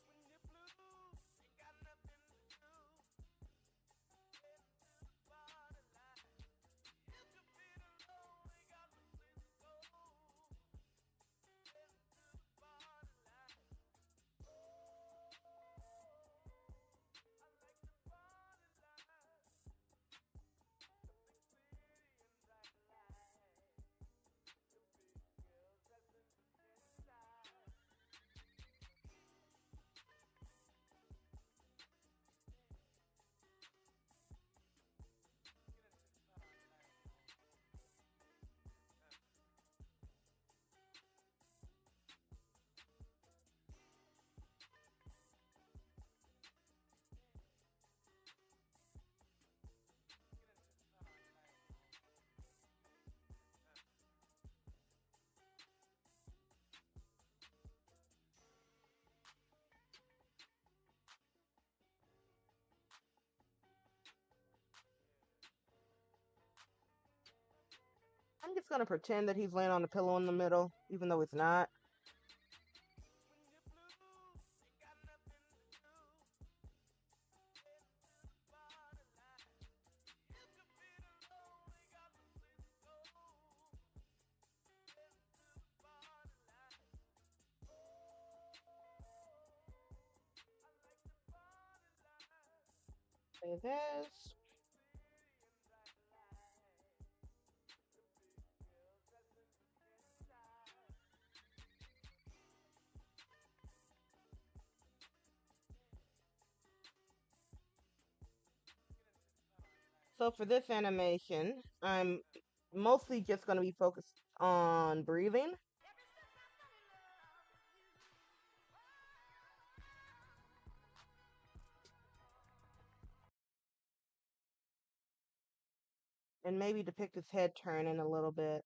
when you're blue, you got nothing to do. Head to the party line. You can feel alone, ain't got no place to go. Head to the party line. I like the party line. The big city and bright lights. The big girls dancing inside. Get into the party like get into the party like I'm just gonna pretend that he's laying on the pillow in the middle, even though it's not. when you're blue, you got nothing to do. Head to the party line. You can feel alone, ain't got no place to go. Head to the party line. I like the party line. Play this. City and bright lights. The big girls dancing inside. Get into the party like So for this animation, I'm mostly just gonna be focused on breathing. And maybe depict his head turning a little bit.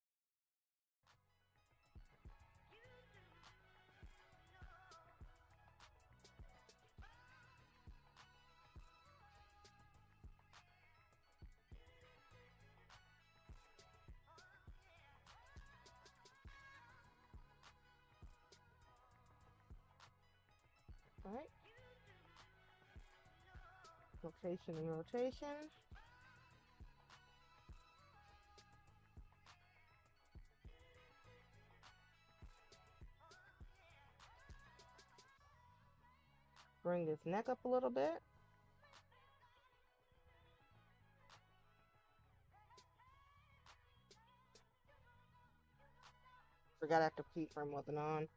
All right. Rotation and rotation. Bring his neck up a little bit. Forgot active keyframe wasn't on.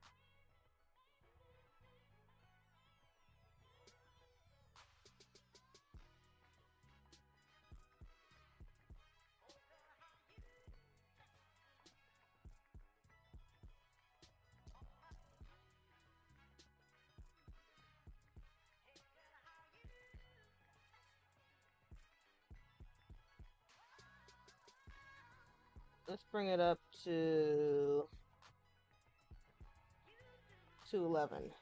Let's bring it up to 211.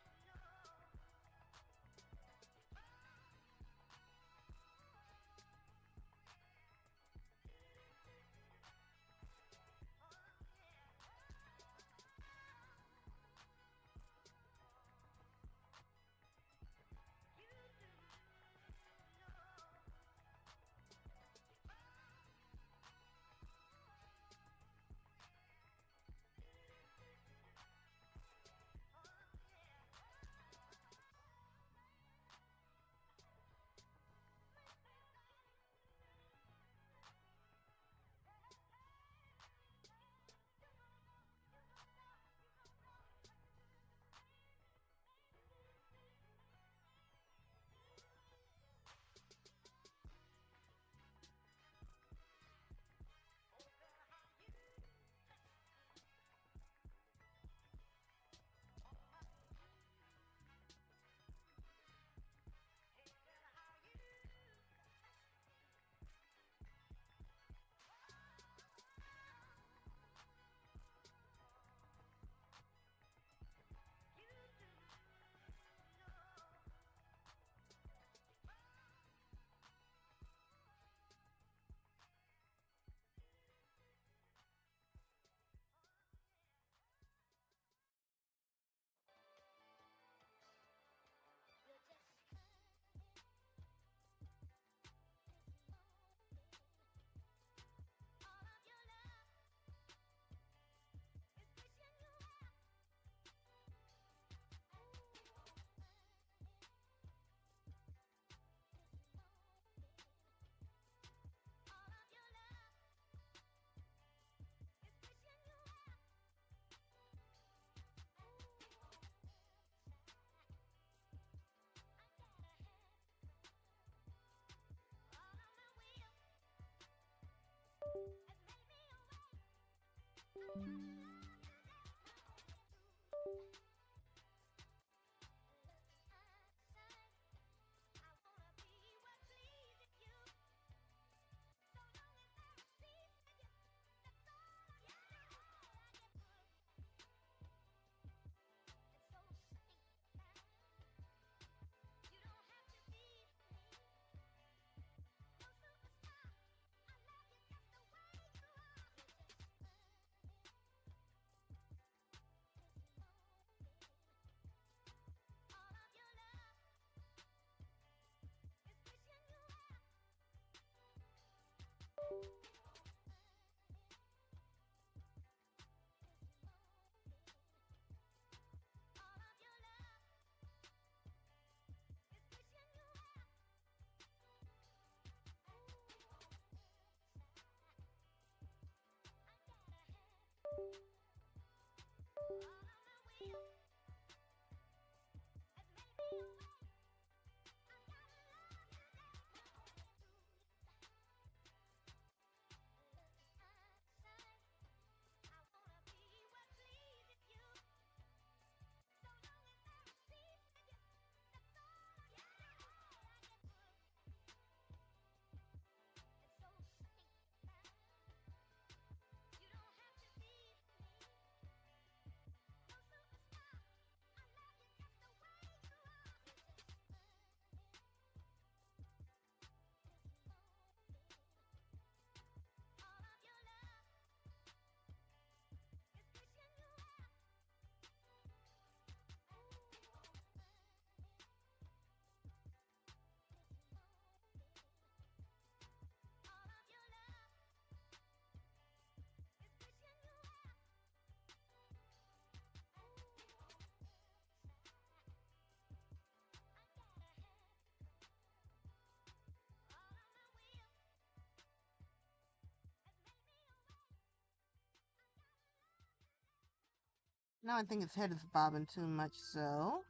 Now I think its head is bobbing too much, so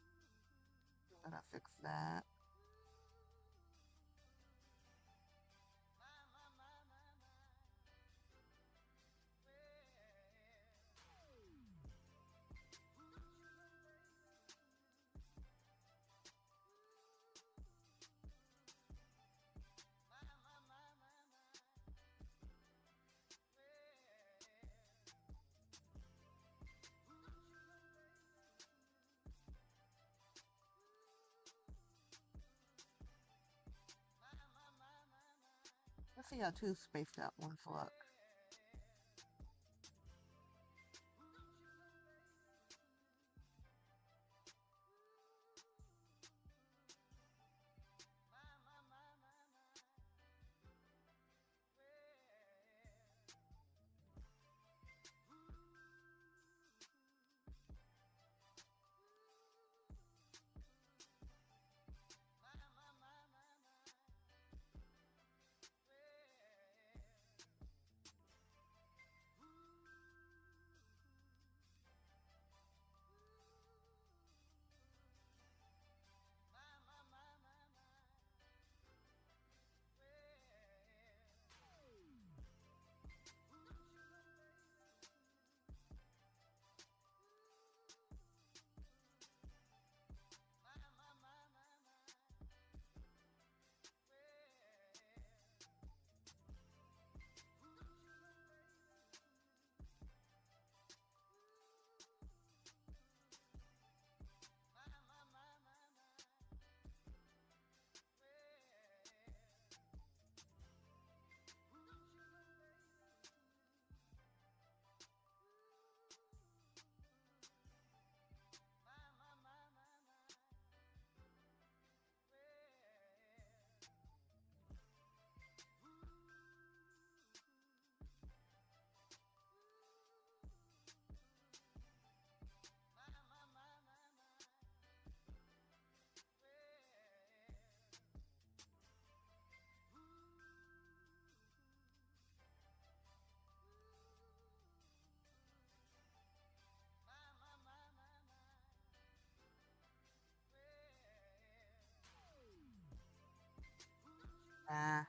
gotta fix that. Let's see how two spaced out one look. Ah.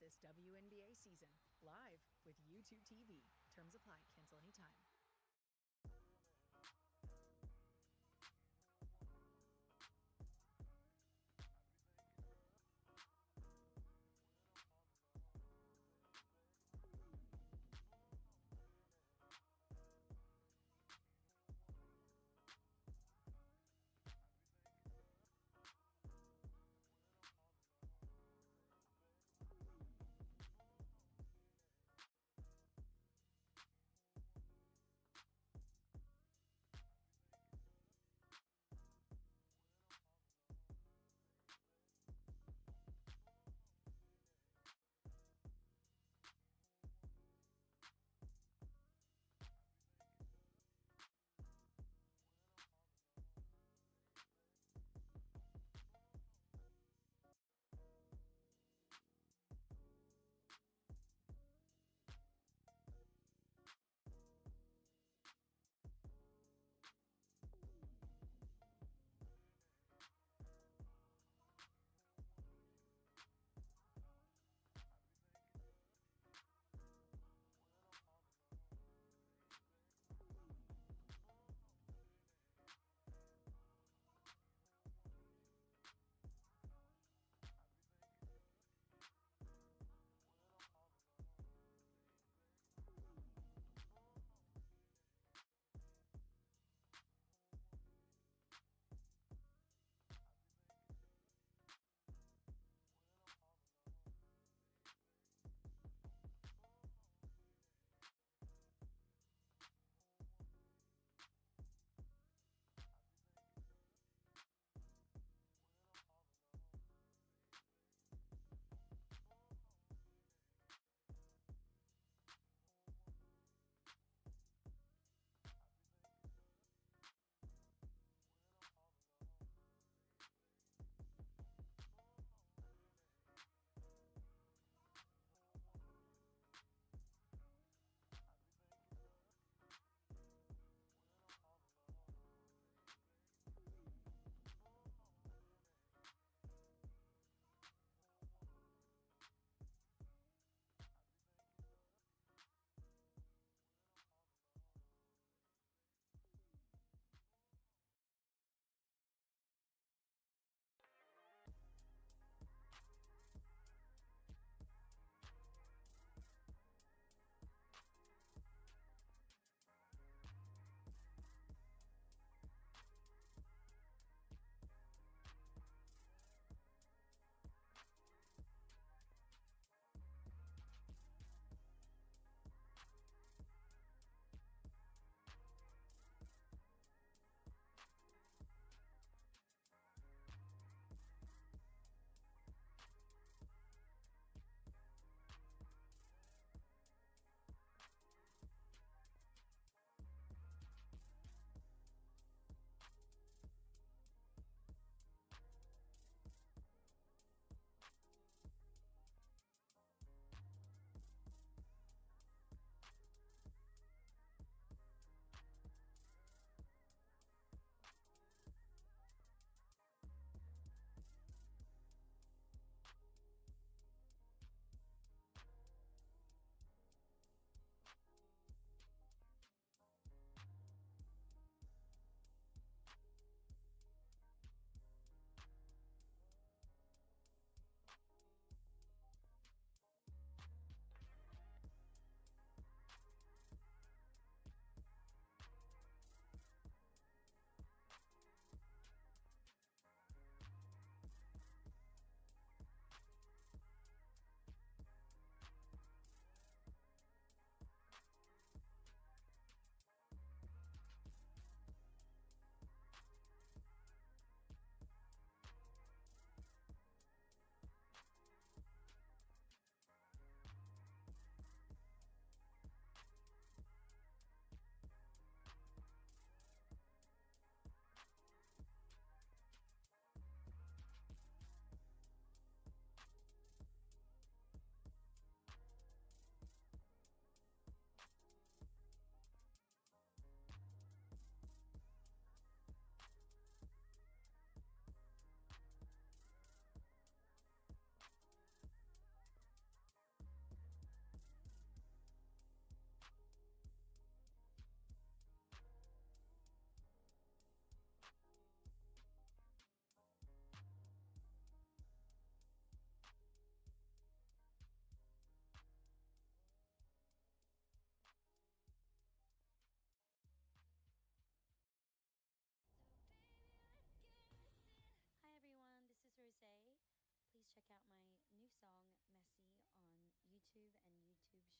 this WNBA season live with YouTube TV. Terms apply. Cancel anytime. song Messy on YouTube and YouTube Shorts.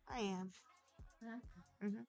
I am. Mhm.